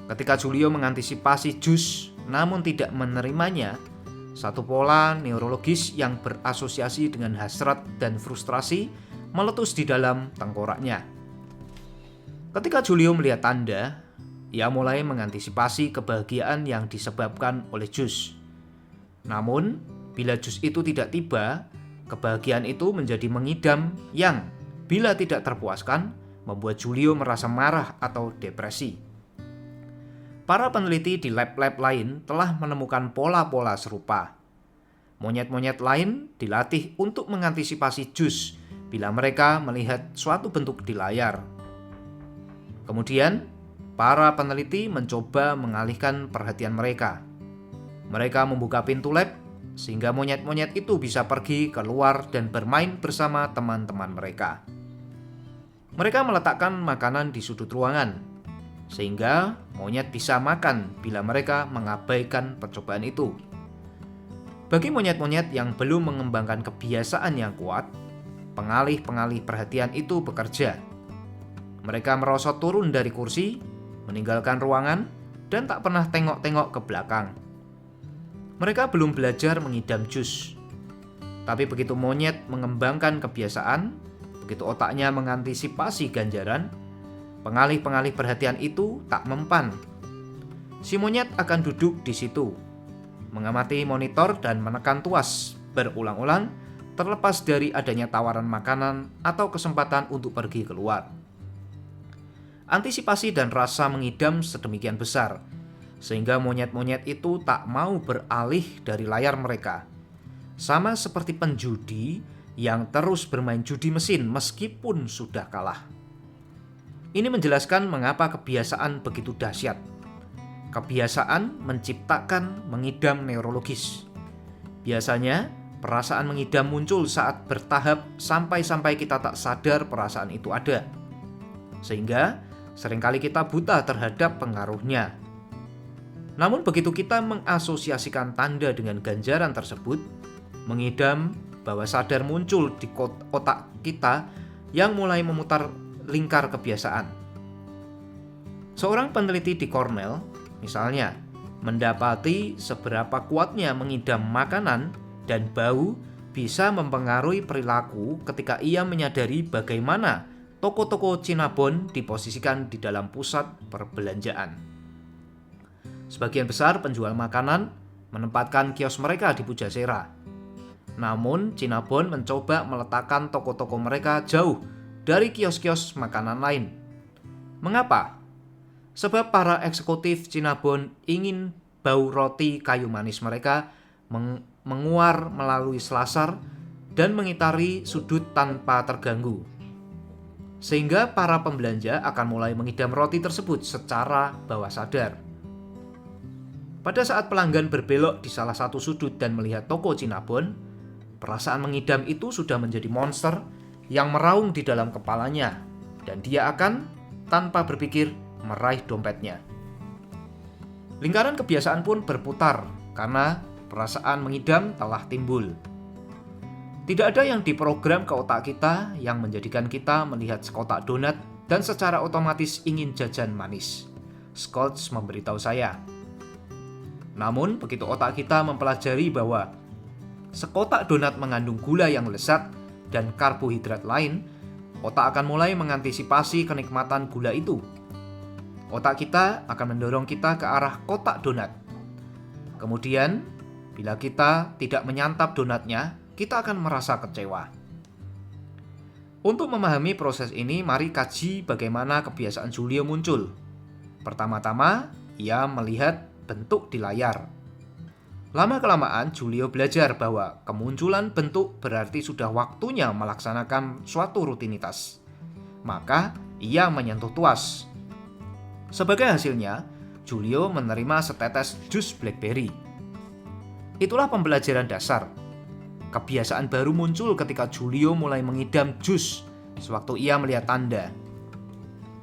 Ketika Julio mengantisipasi jus namun tidak menerimanya, satu pola neurologis yang berasosiasi dengan hasrat dan frustrasi meletus di dalam tengkoraknya. Ketika Julio melihat tanda, ia mulai mengantisipasi kebahagiaan yang disebabkan oleh jus. Namun, bila jus itu tidak tiba, kebahagiaan itu menjadi mengidam yang, bila tidak terpuaskan, membuat Julio merasa marah atau depresi. Para peneliti di lab-lab lain telah menemukan pola-pola serupa. Monyet-monyet lain dilatih untuk mengantisipasi jus bila mereka melihat suatu bentuk di layar. Kemudian, para peneliti mencoba mengalihkan perhatian mereka. Mereka membuka pintu lab sehingga monyet-monyet itu bisa pergi keluar dan bermain bersama teman-teman mereka. Mereka meletakkan makanan di sudut ruangan, sehingga monyet bisa makan bila mereka mengabaikan percobaan itu. Bagi monyet-monyet yang belum mengembangkan kebiasaan yang kuat, pengalih-pengalih perhatian itu bekerja. Mereka merosot turun dari kursi, meninggalkan ruangan, dan tak pernah tengok-tengok ke belakang. Mereka belum belajar mengidam jus. Tapi begitu monyet mengembangkan kebiasaan, begitu otaknya mengantisipasi ganjaran, pengalih-pengalih perhatian itu tak mempan. Si monyet akan duduk di situ, mengamati monitor dan menekan tuas berulang-ulang terlepas dari adanya tawaran makanan atau kesempatan untuk pergi keluar. Antisipasi dan rasa mengidam sedemikian besar, sehingga monyet-monyet itu tak mau beralih dari layar mereka. Sama seperti penjudi yang terus bermain judi mesin meskipun sudah kalah. Ini menjelaskan mengapa kebiasaan begitu dahsyat. Kebiasaan menciptakan mengidam neurologis. Biasanya, perasaan mengidam muncul saat bertahap sampai kita tak sadar perasaan itu ada. Sehingga, seringkali kita buta terhadap pengaruhnya. Namun begitu kita mengasosiasikan tanda dengan ganjaran tersebut, mengidam bawah sadar muncul di otak kita yang mulai memutar lingkar kebiasaan. Seorang peneliti di Cornell, misalnya, mendapati seberapa kuatnya mengidam makanan dan bau bisa mempengaruhi perilaku ketika ia menyadari bagaimana toko-toko Cinnabon diposisikan di dalam pusat perbelanjaan. Sebagian besar penjual makanan menempatkan kios mereka di Pujasera. Namun, Cinnabon mencoba meletakkan toko-toko mereka jauh dari kios-kios makanan lain. Mengapa? Sebab para eksekutif Cinnabon ingin bau roti kayu manis mereka menguar melalui selasar dan mengitari sudut tanpa terganggu. Sehingga para pembelanja akan mulai mengidam roti tersebut secara bawah sadar. Pada saat pelanggan berbelok di salah satu sudut dan melihat toko Cinnabon, perasaan mengidam itu sudah menjadi monster yang meraung di dalam kepalanya, dan dia akan, tanpa berpikir, meraih dompetnya. Lingkaran kebiasaan pun berputar karena perasaan mengidam telah timbul. Tidak ada yang diprogram ke otak kita yang menjadikan kita melihat sekotak donat dan secara otomatis ingin jajan manis. Scholz memberitahu saya. Namun, begitu otak kita mempelajari bahwa sekotak donat mengandung gula yang lezat dan karbohidrat lain, otak akan mulai mengantisipasi kenikmatan gula itu. Otak kita akan mendorong kita ke arah kotak donat. Kemudian, bila kita tidak menyantap donatnya, kita akan merasa kecewa. Untuk memahami proses ini, mari kaji bagaimana kebiasaan Julio muncul. Pertama-tama, ia melihat bentuk di layar. Lama-kelamaan, Julio belajar bahwa kemunculan bentuk berarti sudah waktunya melaksanakan suatu rutinitas. Maka, ia menyentuh tuas. Sebagai hasilnya, Julio menerima setetes jus blackberry. Itulah pembelajaran dasar. Kebiasaan baru muncul ketika Julio mulai mengidam jus sewaktu ia melihat tanda.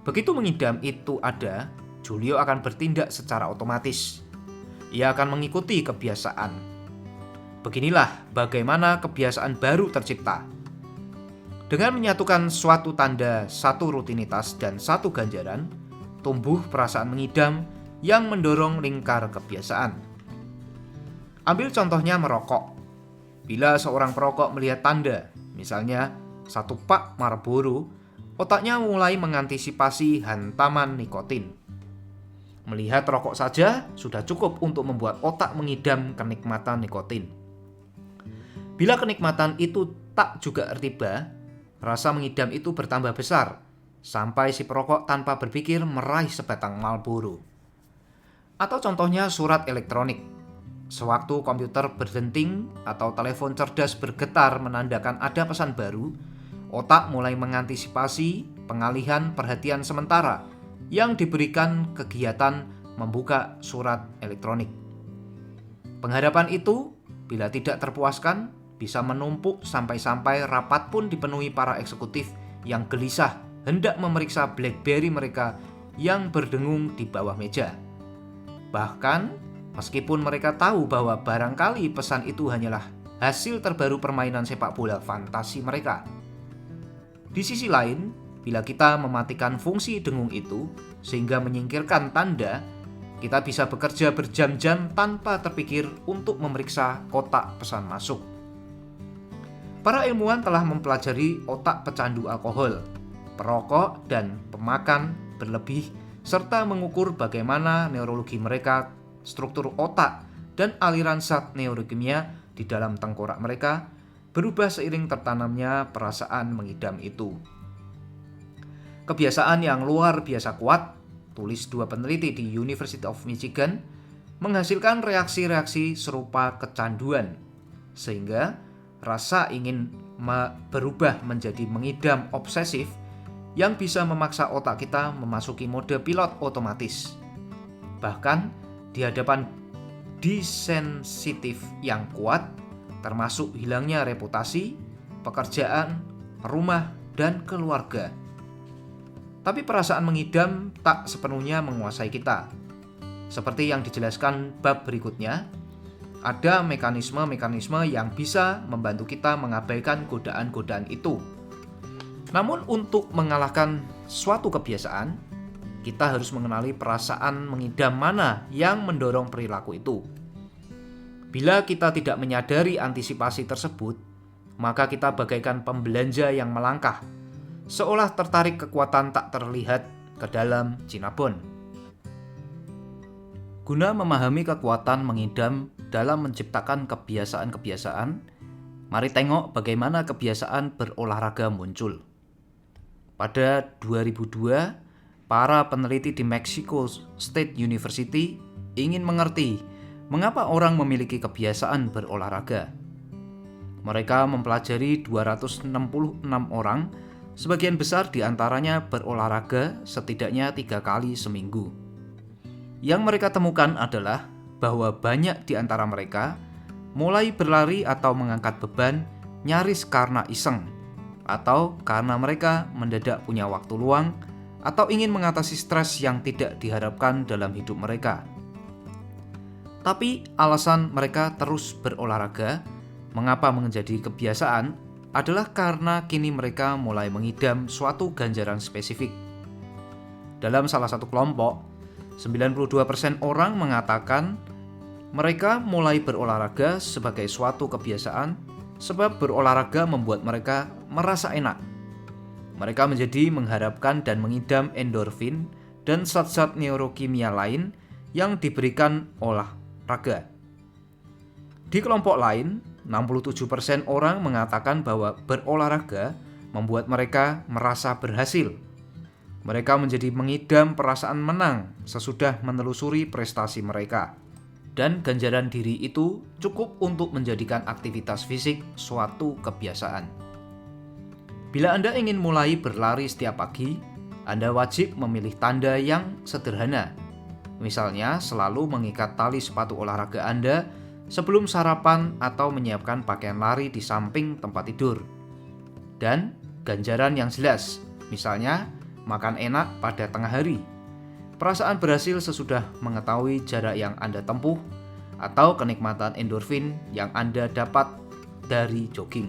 Begitu mengidam itu ada, Julio akan bertindak secara otomatis. Ia akan mengikuti kebiasaan. Beginilah bagaimana kebiasaan baru tercipta. Dengan menyatukan suatu tanda, satu rutinitas, dan satu ganjaran, tumbuh perasaan mengidam yang mendorong lingkar kebiasaan. Ambil contohnya merokok. Bila seorang perokok melihat tanda, misalnya satu pak Marlboro, otaknya mulai mengantisipasi hantaman nikotin. Melihat rokok saja sudah cukup untuk membuat otak mengidam kenikmatan nikotin. Bila kenikmatan itu tak juga tiba, rasa mengidam itu bertambah besar, sampai si perokok tanpa berpikir meraih sebatang Marlboro. Atau contohnya surat elektronik. Sewaktu komputer berdenting atau telepon cerdas bergetar menandakan ada pesan baru, otak mulai mengantisipasi pengalihan perhatian sementara yang diberikan kegiatan membuka surat elektronik. Penghadapan itu, bila tidak terpuaskan, bisa menumpuk sampai-sampai rapat pun dipenuhi para eksekutif yang gelisah hendak memeriksa BlackBerry mereka yang berdengung di bawah meja. Bahkan, meskipun mereka tahu bahwa barangkali pesan itu hanyalah hasil terbaru permainan sepak bola fantasi mereka. Di sisi lain, bila kita mematikan fungsi dengung itu sehingga menyingkirkan tanda, kita bisa bekerja berjam-jam tanpa terpikir untuk memeriksa kotak pesan masuk. Para ilmuwan telah mempelajari otak pecandu alkohol, perokok, dan pemakan berlebih serta mengukur bagaimana neurologi mereka, struktur otak, dan aliran zat neurokimia di dalam tengkorak mereka berubah seiring tertanamnya perasaan mengidam itu. Kebiasaan yang luar biasa kuat, tulis dua peneliti di University of Michigan, menghasilkan reaksi-reaksi serupa kecanduan, sehingga rasa ingin berubah menjadi mengidam obsesif yang bisa memaksa otak kita memasuki mode pilot otomatis. Bahkan di hadapan disensitif yang kuat, termasuk hilangnya reputasi, pekerjaan, rumah, dan keluarga. Tapi perasaan mengidam tak sepenuhnya menguasai kita. Seperti yang dijelaskan bab berikutnya, ada mekanisme-mekanisme yang bisa membantu kita mengabaikan godaan-godaan itu. Namun untuk mengalahkan suatu kebiasaan, kita harus mengenali perasaan mengidam mana yang mendorong perilaku itu. Bila kita tidak menyadari antisipasi tersebut, maka kita bagaikan pembelanja yang melangkah, seolah tertarik kekuatan tak terlihat ke dalam Cinnabon. Guna memahami kekuatan mengidam dalam menciptakan kebiasaan-kebiasaan, mari tengok bagaimana kebiasaan berolahraga muncul. Pada 2002, para peneliti di Mexico State University ingin mengerti mengapa orang memiliki kebiasaan berolahraga. Mereka mempelajari 266 orang, sebagian besar di antaranya berolahraga setidaknya 3 kali seminggu. Yang mereka temukan adalah bahwa banyak di antara mereka mulai berlari atau mengangkat beban nyaris karena iseng, atau karena mereka mendadak punya waktu luang, atau ingin mengatasi stres yang tidak diharapkan dalam hidup mereka. Tapi alasan mereka terus berolahraga, mengapa menjadi kebiasaan, adalah karena kini mereka mulai mengidam suatu ganjaran spesifik. Dalam salah satu kelompok, 92% orang mengatakan mereka mulai berolahraga sebagai suatu kebiasaan sebab berolahraga membuat mereka merasa enak. Mereka menjadi mengharapkan dan mengidam endorfin dan zat-zat neurokimia lain yang diberikan olahraga. Di kelompok lain, 67% orang mengatakan bahwa berolahraga membuat mereka merasa berhasil. Mereka menjadi mengidam perasaan menang sesudah menelusuri prestasi mereka. Dan ganjaran diri itu cukup untuk menjadikan aktivitas fisik suatu kebiasaan. Bila Anda ingin mulai berlari setiap pagi, Anda wajib memilih tanda yang sederhana. Misalnya, selalu mengikat tali sepatu olahraga Anda sebelum sarapan atau menyiapkan pakaian lari di samping tempat tidur. Dan ganjaran yang jelas, misalnya makan enak pada tengah hari. Perasaan berhasil sesudah mengetahui jarak yang Anda tempuh atau kenikmatan endorfin yang Anda dapat dari jogging.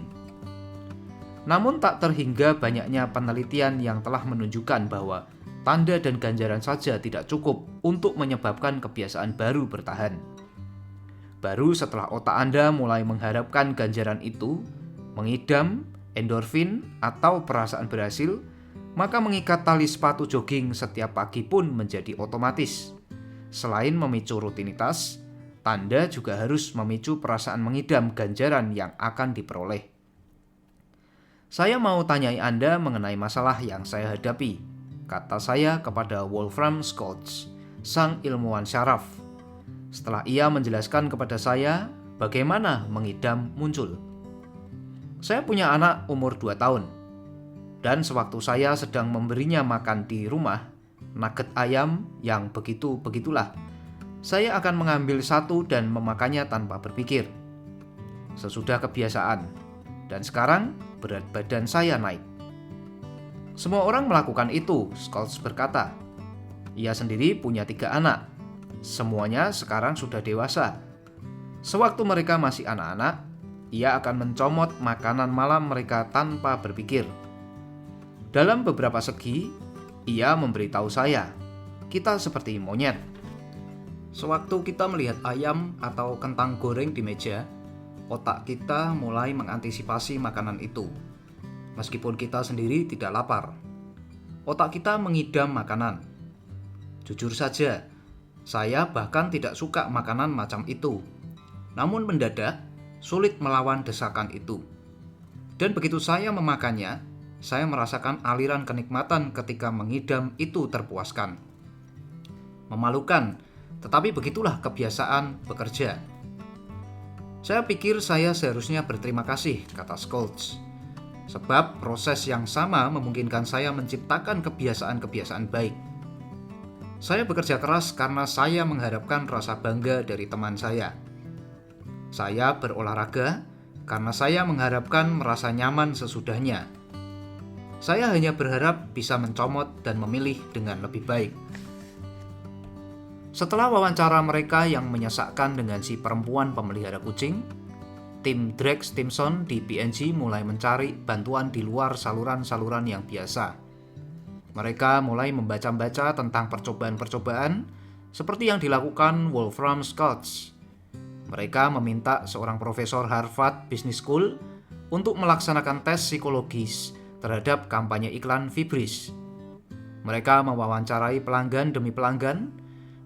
Namun tak terhingga banyaknya penelitian yang telah menunjukkan bahwa tanda dan ganjaran saja tidak cukup untuk menyebabkan kebiasaan baru bertahan. Baru setelah otak Anda mulai mengharapkan ganjaran itu, mengidam, endorfin, atau perasaan berhasil, maka mengikat tali sepatu jogging setiap pagi pun menjadi otomatis. Selain memicu rutinitas, tanda juga harus memicu perasaan mengidam ganjaran yang akan diperoleh. Saya mau tanyai Anda mengenai masalah yang saya hadapi, kata saya kepada Wolfram Schultz, sang ilmuwan syaraf. Setelah ia menjelaskan kepada saya bagaimana mengidam muncul. Saya punya anak umur 2 tahun, dan sewaktu saya sedang memberinya makan di rumah, nugget ayam yang begitulah, saya akan mengambil satu dan memakannya tanpa berpikir. Sesudah kebiasaan, dan sekarang berat badan saya naik. Semua orang melakukan itu, Schultz berkata. Ia sendiri punya 3 anak. Semuanya sekarang sudah dewasa. Sewaktu mereka masih anak-anak, ia akan mencomot makanan malam mereka tanpa berpikir. Dalam beberapa segi, ia memberitahu saya, kita seperti monyet. Sewaktu kita melihat ayam atau kentang goreng di meja, otak kita mulai mengantisipasi makanan itu. Meskipun kita sendiri tidak lapar, otak kita mengidam makanan. Jujur saja, saya bahkan tidak suka makanan macam itu. Namun mendadak, sulit melawan desakan itu. Dan begitu saya memakannya, saya merasakan aliran kenikmatan ketika mengidam itu terpuaskan. Memalukan, tetapi begitulah kebiasaan bekerja. Saya pikir saya seharusnya berterima kasih, kata Schultz. Sebab proses yang sama memungkinkan saya menciptakan kebiasaan-kebiasaan baik. Saya bekerja keras karena saya mengharapkan rasa bangga dari teman saya. Saya berolahraga karena saya mengharapkan merasa nyaman sesudahnya. Saya hanya berharap bisa mencomot dan memilih dengan lebih baik. Setelah wawancara mereka yang menyesakkan dengan si perempuan pemelihara kucing, tim Drake Stimson di P&G mulai mencari bantuan di luar saluran-saluran yang biasa. Mereka mulai membaca-baca tentang percobaan-percobaan seperti yang dilakukan Wolfram Schultz. Mereka meminta seorang profesor Harvard Business School untuk melaksanakan tes psikologis terhadap kampanye iklan Fibris. Mereka mewawancarai pelanggan demi pelanggan,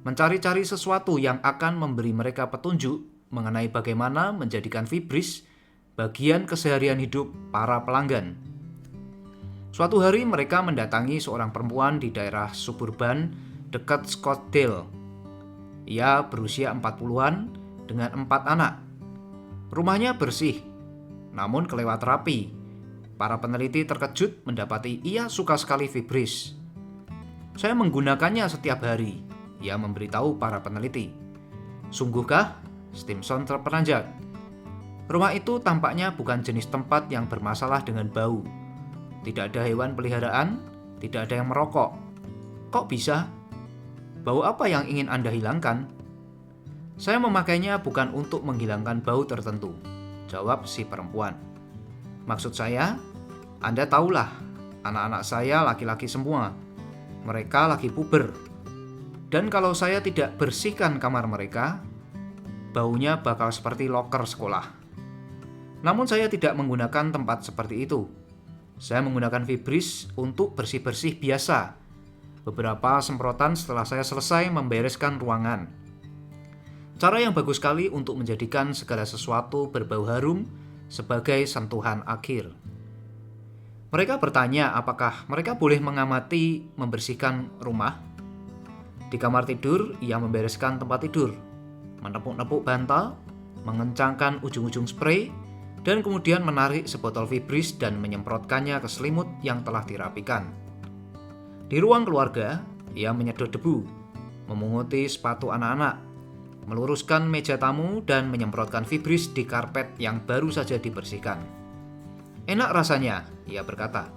mencari-cari sesuatu yang akan memberi mereka petunjuk mengenai bagaimana menjadikan Fibris bagian keseharian hidup para pelanggan. Suatu hari mereka mendatangi seorang perempuan di daerah suburban dekat Scottsdale. Ia berusia 40-an dengan 4 anak. Rumahnya bersih, namun kelewat rapi. Para peneliti terkejut mendapati ia suka sekali Fibris. Saya menggunakannya setiap hari, ia memberitahu para peneliti. Sungguhkah? Stimson terperanjat. Rumah itu tampaknya bukan jenis tempat yang bermasalah dengan bau. Tidak ada hewan peliharaan, tidak ada yang merokok. Kok bisa? Bau apa yang ingin Anda hilangkan? Saya memakainya bukan untuk menghilangkan bau tertentu, jawab si perempuan. Maksud saya, Anda tahulah, anak-anak saya laki-laki semua. Mereka lagi puber. Dan kalau saya tidak bersihkan kamar mereka, baunya bakal seperti loker sekolah. Namun saya tidak menggunakan tempat seperti itu. Saya menggunakan Fibris untuk bersih-bersih biasa. Beberapa semprotan setelah saya selesai membereskan ruangan. Cara yang bagus sekali untuk menjadikan segala sesuatu berbau harum sebagai sentuhan akhir. Mereka bertanya apakah mereka boleh mengamati membersihkan rumah. Di kamar tidur, ia membereskan tempat tidur, menepuk-nepuk bantal, mengencangkan ujung-ujung spray, dan kemudian menarik sebotol Fibris dan menyemprotkannya ke selimut yang telah dirapikan. Di ruang keluarga, ia menyedot debu, memunguti sepatu anak-anak, meluruskan meja tamu, dan menyemprotkan Fibris di karpet yang baru saja dibersihkan. Enak rasanya, ia berkata.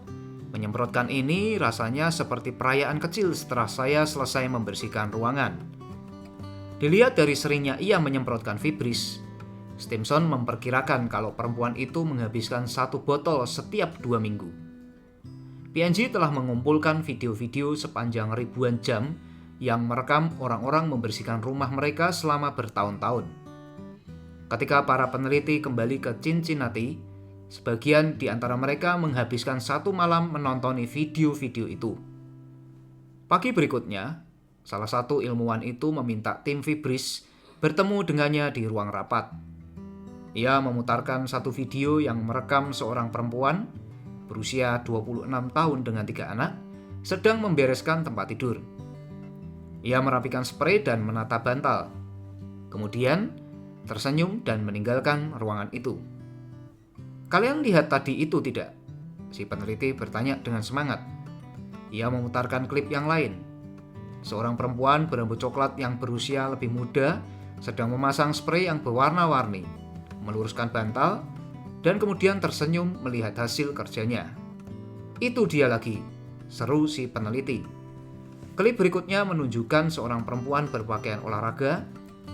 Menyemprotkan ini rasanya seperti perayaan kecil setelah saya selesai membersihkan ruangan. Dilihat dari seringnya ia menyemprotkan Fibris, Stimson memperkirakan kalau perempuan itu menghabiskan 1 botol setiap 2 minggu. PNG telah mengumpulkan video-video sepanjang ribuan jam yang merekam orang-orang membersihkan rumah mereka selama bertahun-tahun. Ketika para peneliti kembali ke Cincinnati, sebagian di antara mereka menghabiskan 1 malam menontoni video-video itu. Pagi berikutnya, salah satu ilmuwan itu meminta tim Fibris bertemu dengannya di ruang rapat. Ia memutarkan satu video yang merekam seorang perempuan berusia 26 tahun dengan 3 anak sedang membereskan tempat tidur. Ia merapikan spray dan menata bantal. Kemudian tersenyum dan meninggalkan ruangan itu. Kalian lihat tadi itu tidak? Si peneliti bertanya dengan semangat. Ia memutarkan klip yang lain. Seorang perempuan berambut coklat yang berusia lebih muda sedang memasang spray yang berwarna-warni, meluruskan bantal, dan kemudian tersenyum melihat hasil kerjanya. Itu dia lagi, seru si peneliti. Klip berikutnya menunjukkan seorang perempuan berpakaian olahraga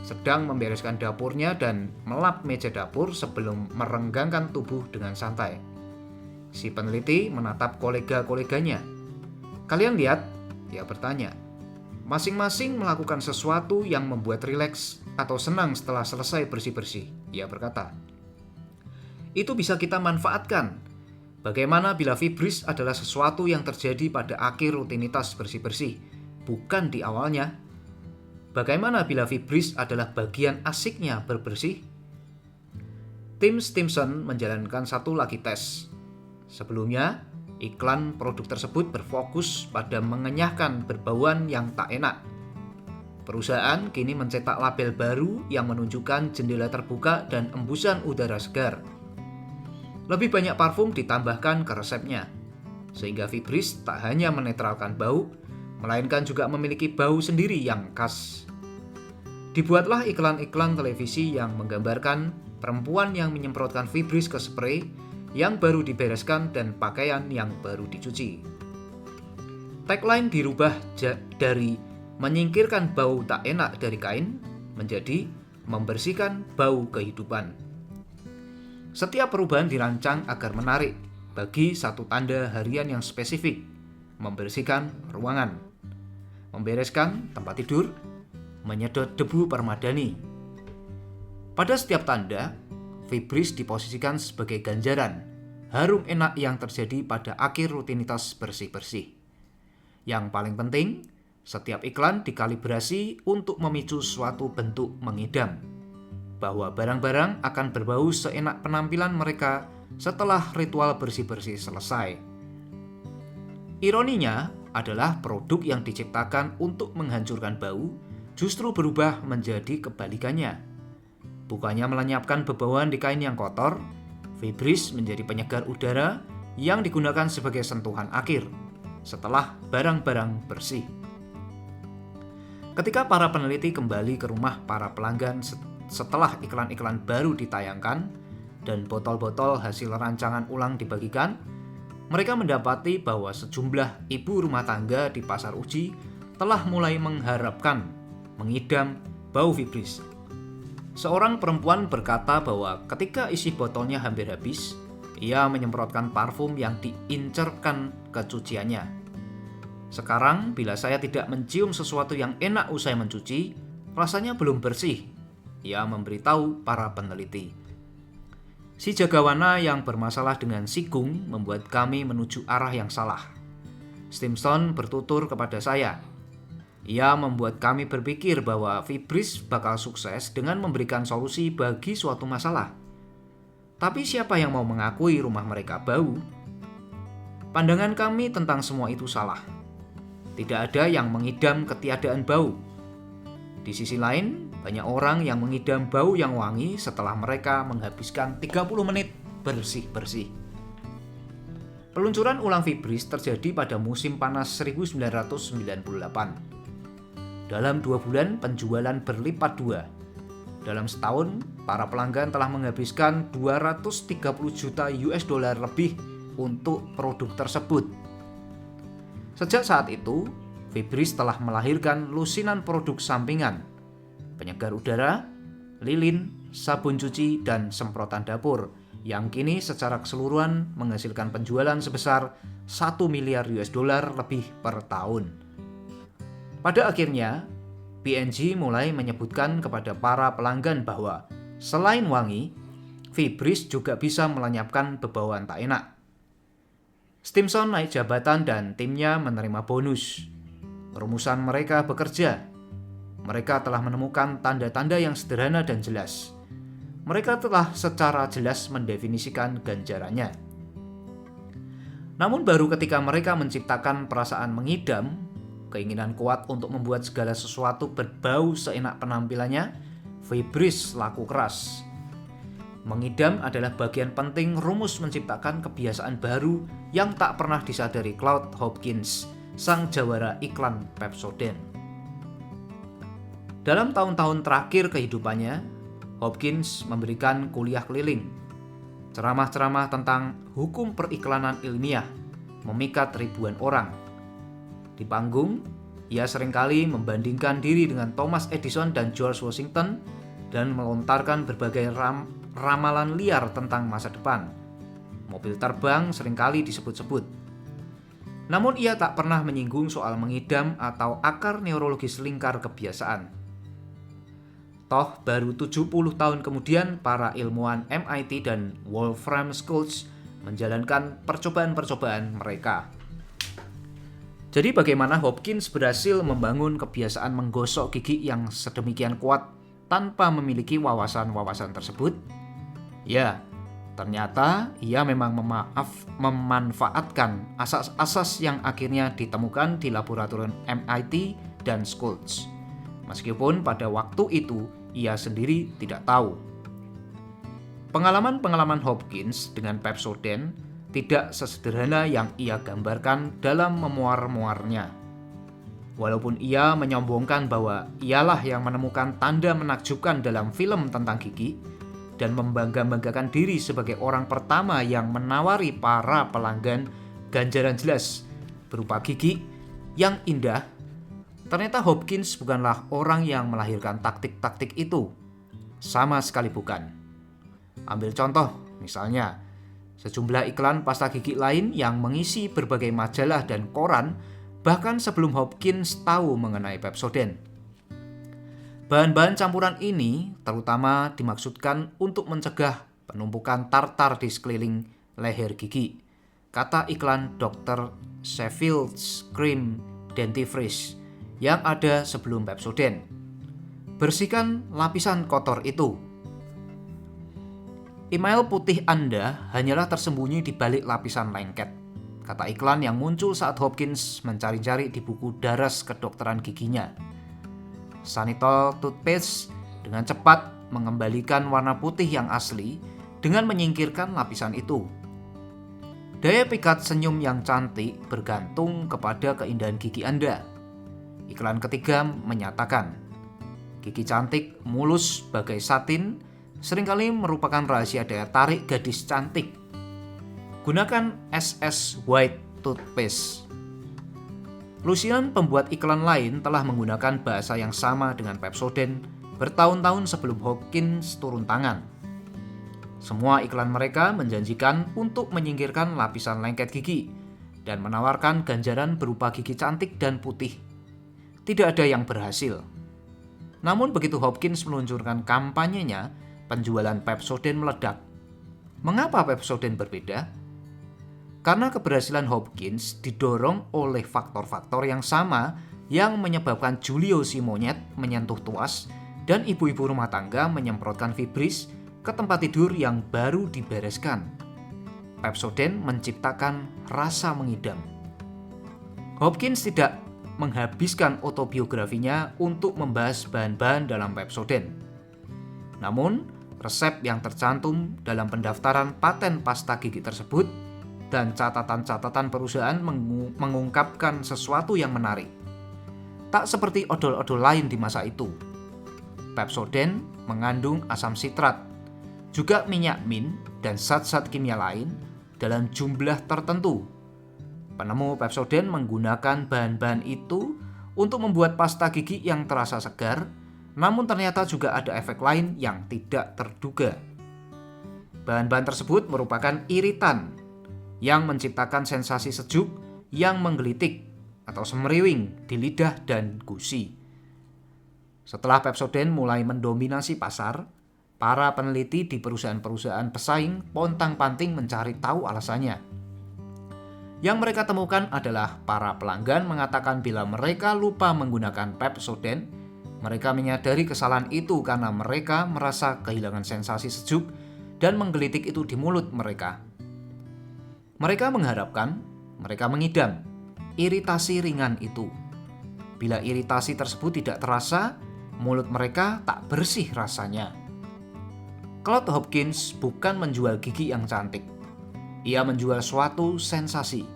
sedang membereskan dapurnya dan melap meja dapur sebelum merenggangkan tubuh dengan santai. Si peneliti menatap kolega-koleganya. Kalian lihat? Dia bertanya. Masing-masing melakukan sesuatu yang membuat rileks atau senang setelah selesai bersih-bersih, ia berkata. Itu bisa kita manfaatkan. Bagaimana bila Fibris adalah sesuatu yang terjadi pada akhir rutinitas bersih-bersih, bukan di awalnya? Bagaimana bila Fibris adalah bagian asiknya berbersih? Tim Stimson menjalankan satu lagi tes. Sebelumnya, iklan produk tersebut berfokus pada mengenyahkan berbauan yang tak enak. Perusahaan kini mencetak label baru yang menunjukkan jendela terbuka dan embusan udara segar. Lebih banyak parfum ditambahkan ke resepnya, sehingga Fibris tak hanya menetralkan bau, melainkan juga memiliki bau sendiri yang khas. Dibuatlah iklan-iklan televisi yang menggambarkan perempuan yang menyemprotkan Fibris ke spray yang baru dibereskan dan pakaian yang baru dicuci. Tagline dirubah dari menyingkirkan bau tak enak dari kain menjadi membersihkan bau kehidupan. Setiap perubahan dirancang agar menarik bagi satu tanda harian yang spesifik, membersihkan ruangan, membereskan tempat tidur, menyedot debu permadani. Pada setiap tanda, Fibris diposisikan sebagai ganjaran harum enak yang terjadi pada akhir rutinitas bersih-bersih. Yang paling penting, setiap iklan dikalibrasi untuk memicu suatu bentuk mengidam, bahwa barang-barang akan berbau seenak penampilan mereka setelah ritual bersih-bersih selesai. Ironinya adalah produk yang diciptakan untuk menghancurkan bau justru berubah menjadi kebalikannya. Bukannya melenyapkan bebauan di kain yang kotor, Fibris menjadi penyegar udara yang digunakan sebagai sentuhan akhir setelah barang-barang bersih. Ketika para peneliti kembali ke rumah para pelanggan setelah iklan-iklan baru ditayangkan dan botol-botol hasil rancangan ulang dibagikan, mereka mendapati bahwa sejumlah ibu rumah tangga di pasar uji telah mulai mengharapkan mengidam bau Fibris. Seorang perempuan berkata bahwa ketika isi botolnya hampir habis, ia menyemprotkan parfum yang diincerkan ke cuciannya. Sekarang, bila saya tidak mencium sesuatu yang enak usai mencuci, rasanya belum bersih, ia memberitahu para peneliti. Si jagawana yang bermasalah dengan sigung membuat kami menuju arah yang salah. Stimson bertutur kepada saya. Ia membuat kami berpikir bahwa Vibris bakal sukses dengan memberikan solusi bagi suatu masalah. Tapi siapa yang mau mengakui rumah mereka bau? Pandangan kami tentang semua itu salah. Tidak ada yang mengidam ketiadaan bau. Di sisi lain, banyak orang yang mengidam bau yang wangi setelah mereka menghabiskan 30 menit bersih-bersih. Peluncuran ulang Vibris terjadi pada musim panas 1998. Dalam 2 bulan penjualan berlipat 2. Dalam setahun, para pelanggan telah menghabiskan 230 juta US dollar lebih untuk produk tersebut. Sejak saat itu, Vibris telah melahirkan lusinan produk sampingan, penyegar udara, lilin, sabun cuci, dan semprotan dapur yang kini secara keseluruhan menghasilkan penjualan sebesar 1 miliar US dollar lebih per tahun. Pada akhirnya, P&G mulai menyebutkan kepada para pelanggan bahwa selain wangi, Vibris juga bisa melenyapkan bebauan tak enak. Stimson naik jabatan dan timnya menerima bonus. Rumusan mereka bekerja. Mereka telah menemukan tanda-tanda yang sederhana dan jelas. Mereka telah secara jelas mendefinisikan ganjarannya. Namun baru ketika mereka menciptakan perasaan mengidam, keinginan kuat untuk membuat segala sesuatu berbau seenak penampilannya, Vibris laku keras. Mengidam adalah bagian penting rumus menciptakan kebiasaan baru yang tak pernah disadari Claude Hopkins, sang jawara iklan Pepsodent. Dalam tahun-tahun terakhir kehidupannya, Hopkins memberikan kuliah keliling, ceramah-ceramah tentang hukum periklanan ilmiah, memikat ribuan orang. Di panggung, ia seringkali membandingkan diri dengan Thomas Edison dan George Washington dan melontarkan berbagai ramalan liar tentang masa depan. Mobil terbang seringkali disebut-sebut. Namun ia tak pernah menyinggung soal mengidam atau akar neurologis lingkar kebiasaan. Toh baru 70 tahun kemudian para ilmuwan MIT dan Wolfram Schultz menjalankan percobaan-percobaan mereka. Jadi bagaimana Hopkins berhasil membangun kebiasaan menggosok gigi yang sedemikian kuat tanpa memiliki wawasan-wawasan tersebut? Ya, ternyata ia memang memanfaatkan asas-asas yang akhirnya ditemukan di laboratorium MIT dan Schultz. Meskipun pada waktu itu ia sendiri tidak tahu. Pengalaman-pengalaman Hopkins dengan Pepsodent tidak sesederhana yang ia gambarkan dalam memuar-muarnya. Walaupun ia menyombongkan bahwa ialah yang menemukan tanda menakjubkan dalam film tentang gigi dan membangga-banggakan diri sebagai orang pertama yang menawari para pelanggan ganjaran jelas berupa gigi yang indah, ternyata Hopkins bukanlah orang yang melahirkan taktik-taktik itu. Sama sekali bukan. Ambil contoh, misalnya, sejumlah iklan pasta gigi lain yang mengisi berbagai majalah dan koran bahkan sebelum Hopkins tahu mengenai Pepsodent. Bahan-bahan campuran ini terutama dimaksudkan untuk mencegah penumpukan tartar di sekeliling leher gigi. Kata iklan Dr. Sheffield's Cream Dentifrice yang ada sebelum Pepsodent. Bersihkan lapisan kotor itu. Email putih Anda hanyalah tersembunyi di balik lapisan lengket, kata iklan yang muncul saat Hopkins mencari-cari di buku daras kedokteran giginya. Sanitol toothpaste dengan cepat mengembalikan warna putih yang asli dengan menyingkirkan lapisan itu. Daya pikat senyum yang cantik bergantung kepada keindahan gigi Anda. Iklan ketiga menyatakan, gigi cantik mulus bagai satin seringkali merupakan rahasia daya tarik gadis cantik. Gunakan SS White Toothpaste. Lusinan pembuat iklan lain telah menggunakan bahasa yang sama dengan Pepsodent bertahun-tahun sebelum Hopkins turun tangan. Semua iklan mereka menjanjikan untuk menyingkirkan lapisan lengket gigi dan menawarkan ganjaran berupa gigi cantik dan putih. Tidak ada yang berhasil. Namun begitu Hopkins meluncurkan kampanyenya, penjualan Pepsodent meledak. Mengapa Pepsodent berbeda? Karena keberhasilan Hopkins didorong oleh faktor-faktor yang sama yang menyebabkan Julio si monyet menyentuh tuas dan ibu-ibu rumah tangga menyemprotkan Fibris ke tempat tidur yang baru dibereskan. Pepsodent menciptakan rasa mengidam. Hopkins tidak menghabiskan autobiografinya untuk membahas bahan-bahan dalam Pepsodent. Namun, resep yang tercantum dalam pendaftaran paten pasta gigi tersebut dan catatan-catatan perusahaan mengungkapkan sesuatu yang menarik. Tak seperti odol-odol lain di masa itu. Pepsodent mengandung asam sitrat, juga minyak mint dan zat-zat kimia lain dalam jumlah tertentu. Penemu Pepsodent menggunakan bahan-bahan itu untuk membuat pasta gigi yang terasa segar, namun ternyata juga ada efek lain yang tidak terduga. Bahan-bahan tersebut merupakan iritan yang menciptakan sensasi sejuk yang menggelitik atau semeriwing di lidah dan gusi. Setelah Pepsodent mulai mendominasi pasar, para peneliti di perusahaan-perusahaan pesaing pontang-panting mencari tahu alasannya. Yang mereka temukan adalah para pelanggan mengatakan bila mereka lupa menggunakan Pepsodent, mereka menyadari kesalahan itu karena mereka merasa kehilangan sensasi sejuk dan menggelitik itu di mulut mereka. Mereka mengharapkan, mereka mengidam iritasi ringan itu. Bila iritasi tersebut tidak terasa, mulut mereka tak bersih rasanya. Claude Hopkins bukan menjual gigi yang cantik. Ia menjual suatu sensasi.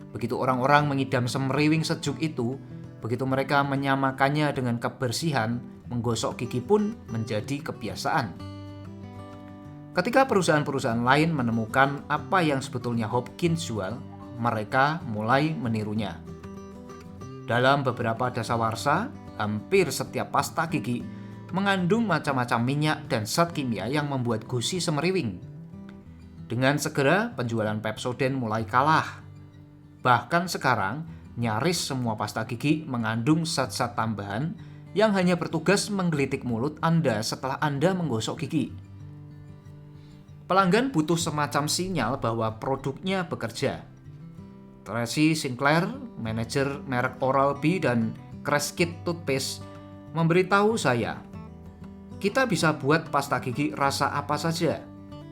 Begitu orang-orang mengidam semeriwing sejuk itu, begitu mereka menyamakannya dengan kebersihan, menggosok gigi pun menjadi kebiasaan. Ketika perusahaan-perusahaan lain menemukan apa yang sebetulnya Hopkins jual, mereka mulai menirunya. Dalam beberapa dasawarsa, hampir setiap pasta gigi mengandung macam-macam minyak dan zat kimia yang membuat gusi semeriwing. Dengan segera, penjualan Pepsodent mulai kalah. Bahkan sekarang, nyaris semua pasta gigi mengandung zat-zat tambahan yang hanya bertugas menggelitik mulut Anda setelah Anda menggosok gigi. Pelanggan butuh semacam sinyal bahwa produknya bekerja. Tracy Sinclair, manajer merek Oral-B dan Crest-Kit Toothpaste, memberitahu saya, kita bisa buat pasta gigi rasa apa saja,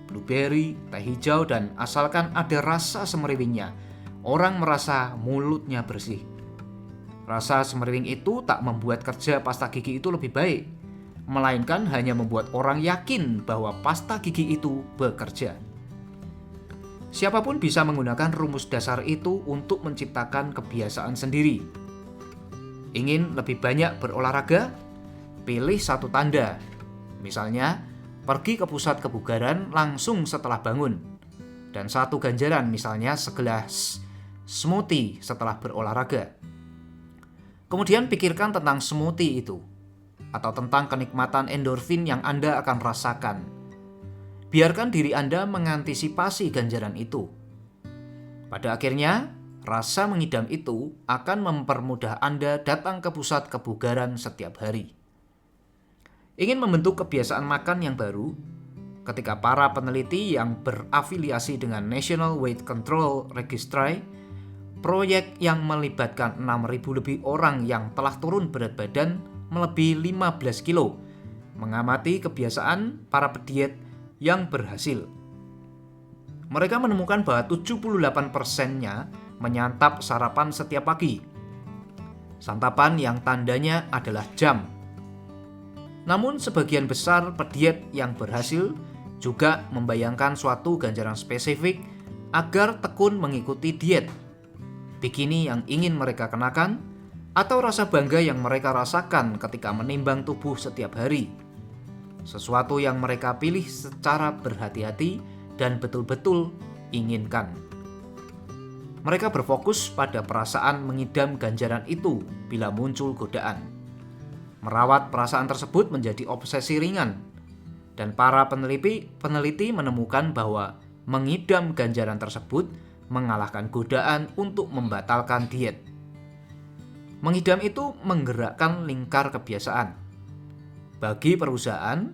blueberry, teh hijau, dan asalkan ada rasa semeriwingnya, orang merasa mulutnya bersih. Rasa semeriwing itu tak membuat kerja pasta gigi itu lebih baik, melainkan hanya membuat orang yakin bahwa pasta gigi itu bekerja. Siapapun bisa menggunakan rumus dasar itu untuk menciptakan kebiasaan sendiri. Ingin lebih banyak berolahraga? Pilih satu tanda. Misalnya, pergi ke pusat kebugaran langsung setelah bangun. Dan satu ganjaran, misalnya segelas smoothie setelah berolahraga. Kemudian pikirkan tentang smoothie itu, atau tentang kenikmatan endorfin yang Anda akan rasakan. Biarkan diri Anda mengantisipasi ganjaran itu. Pada akhirnya, rasa mengidam itu akan mempermudah Anda datang ke pusat kebugaran setiap hari. Ingin membentuk kebiasaan makan yang baru? Ketika para peneliti yang berafiliasi dengan National Weight Control Registry, proyek yang melibatkan 6.000 lebih orang yang telah turun berat badan melebihi 15 kilo, mengamati kebiasaan para pediet yang berhasil. Mereka menemukan bahwa 78%-nya menyantap sarapan setiap pagi. Santapan yang tandanya adalah jam. Namun sebagian besar pediet yang berhasil juga membayangkan suatu ganjaran spesifik agar tekun mengikuti diet, bikini yang ingin mereka kenakan, atau rasa bangga yang mereka rasakan ketika menimbang tubuh setiap hari. Sesuatu yang mereka pilih secara berhati-hati dan betul-betul inginkan. Mereka berfokus pada perasaan mengidam ganjaran itu bila muncul godaan. Merawat perasaan tersebut menjadi obsesi ringan, dan para peneliti menemukan bahwa mengidam ganjaran tersebut mengalahkan godaan untuk membatalkan diet. Mengidam itu menggerakkan lingkar kebiasaan. Bagi perusahaan,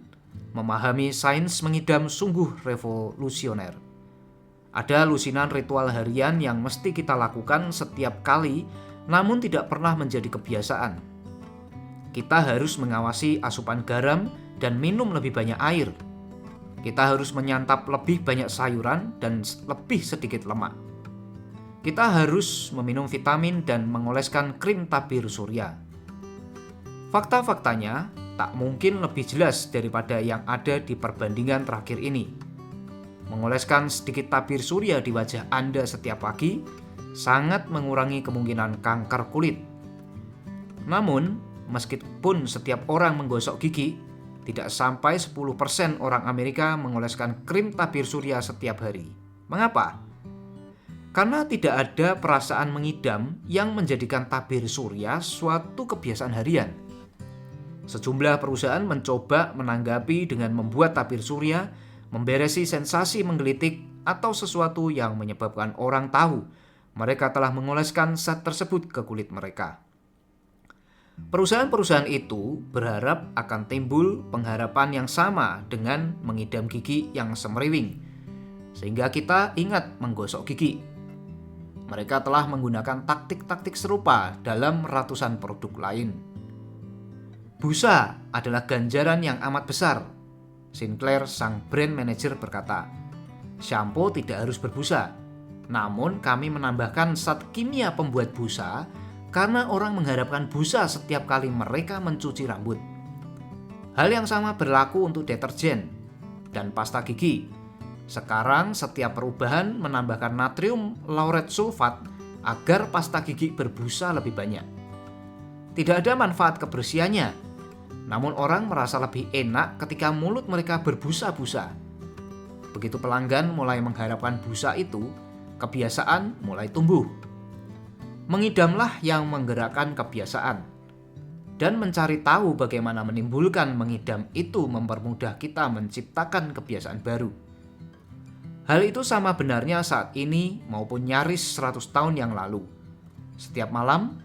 Memahami sains mengidam sungguh revolusioner. Ada lusinan ritual harian yang mesti kita lakukan setiap kali, namun tidak pernah menjadi kebiasaan. Kita harus mengawasi asupan garam dan minum lebih banyak air. Kita harus menyantap lebih banyak sayuran dan lebih sedikit lemak. Kita harus meminum vitamin dan mengoleskan krim tabir surya. Fakta-faktanya tak mungkin lebih jelas daripada yang ada di perbandingan terakhir ini. Mengoleskan sedikit tabir surya di wajah Anda setiap pagi sangat mengurangi kemungkinan kanker kulit. Namun, meskipun setiap orang menggosok gigi, tidak sampai 10% orang Amerika mengoleskan krim tabir surya setiap hari. Mengapa? Karena tidak ada perasaan mengidam yang menjadikan tabir surya suatu kebiasaan harian. Sejumlah perusahaan mencoba menanggapi dengan membuat tabir surya memberesi sensasi menggelitik atau sesuatu yang menyebabkan orang tahu mereka telah mengoleskan zat tersebut ke kulit mereka. Perusahaan-perusahaan itu berharap akan timbul pengharapan yang sama dengan mengidam gigi yang semeriwing, sehingga kita ingat menggosok gigi. Mereka telah menggunakan taktik-taktik serupa dalam ratusan produk lain. Busa adalah ganjaran yang amat besar. Sinclair, sang brand manager, berkata, "Shampoo tidak harus berbusa, namun kami menambahkan zat kimia pembuat busa karena orang mengharapkan busa setiap kali mereka mencuci rambut." Hal yang sama berlaku untuk deterjen dan pasta gigi. Sekarang setiap perubahan menambahkan natrium lauret sulfat agar pasta gigi berbusa lebih banyak. Tidak ada manfaat kebersihannya, namun orang merasa lebih enak ketika mulut mereka berbusa-busa. Begitu pelanggan mulai mengharapkan busa itu, kebiasaan mulai tumbuh. Mengidamlah yang menggerakkan kebiasaan. Dan mencari tahu bagaimana menimbulkan mengidam itu mempermudah kita menciptakan kebiasaan baru. Hal itu sama benarnya saat ini maupun nyaris 100 tahun yang lalu. Setiap malam,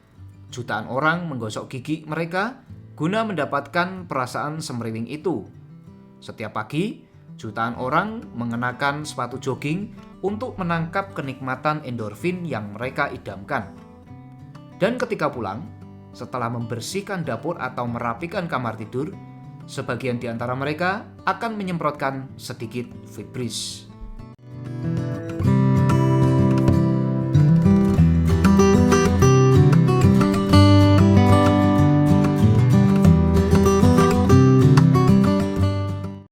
jutaan orang menggosok gigi mereka guna mendapatkan perasaan semeriwing itu. Setiap pagi, jutaan orang mengenakan sepatu jogging untuk menangkap kenikmatan endorfin yang mereka idamkan. Dan ketika pulang, setelah membersihkan dapur atau merapikan kamar tidur, sebagian di antara mereka akan menyemprotkan sedikit Febreze.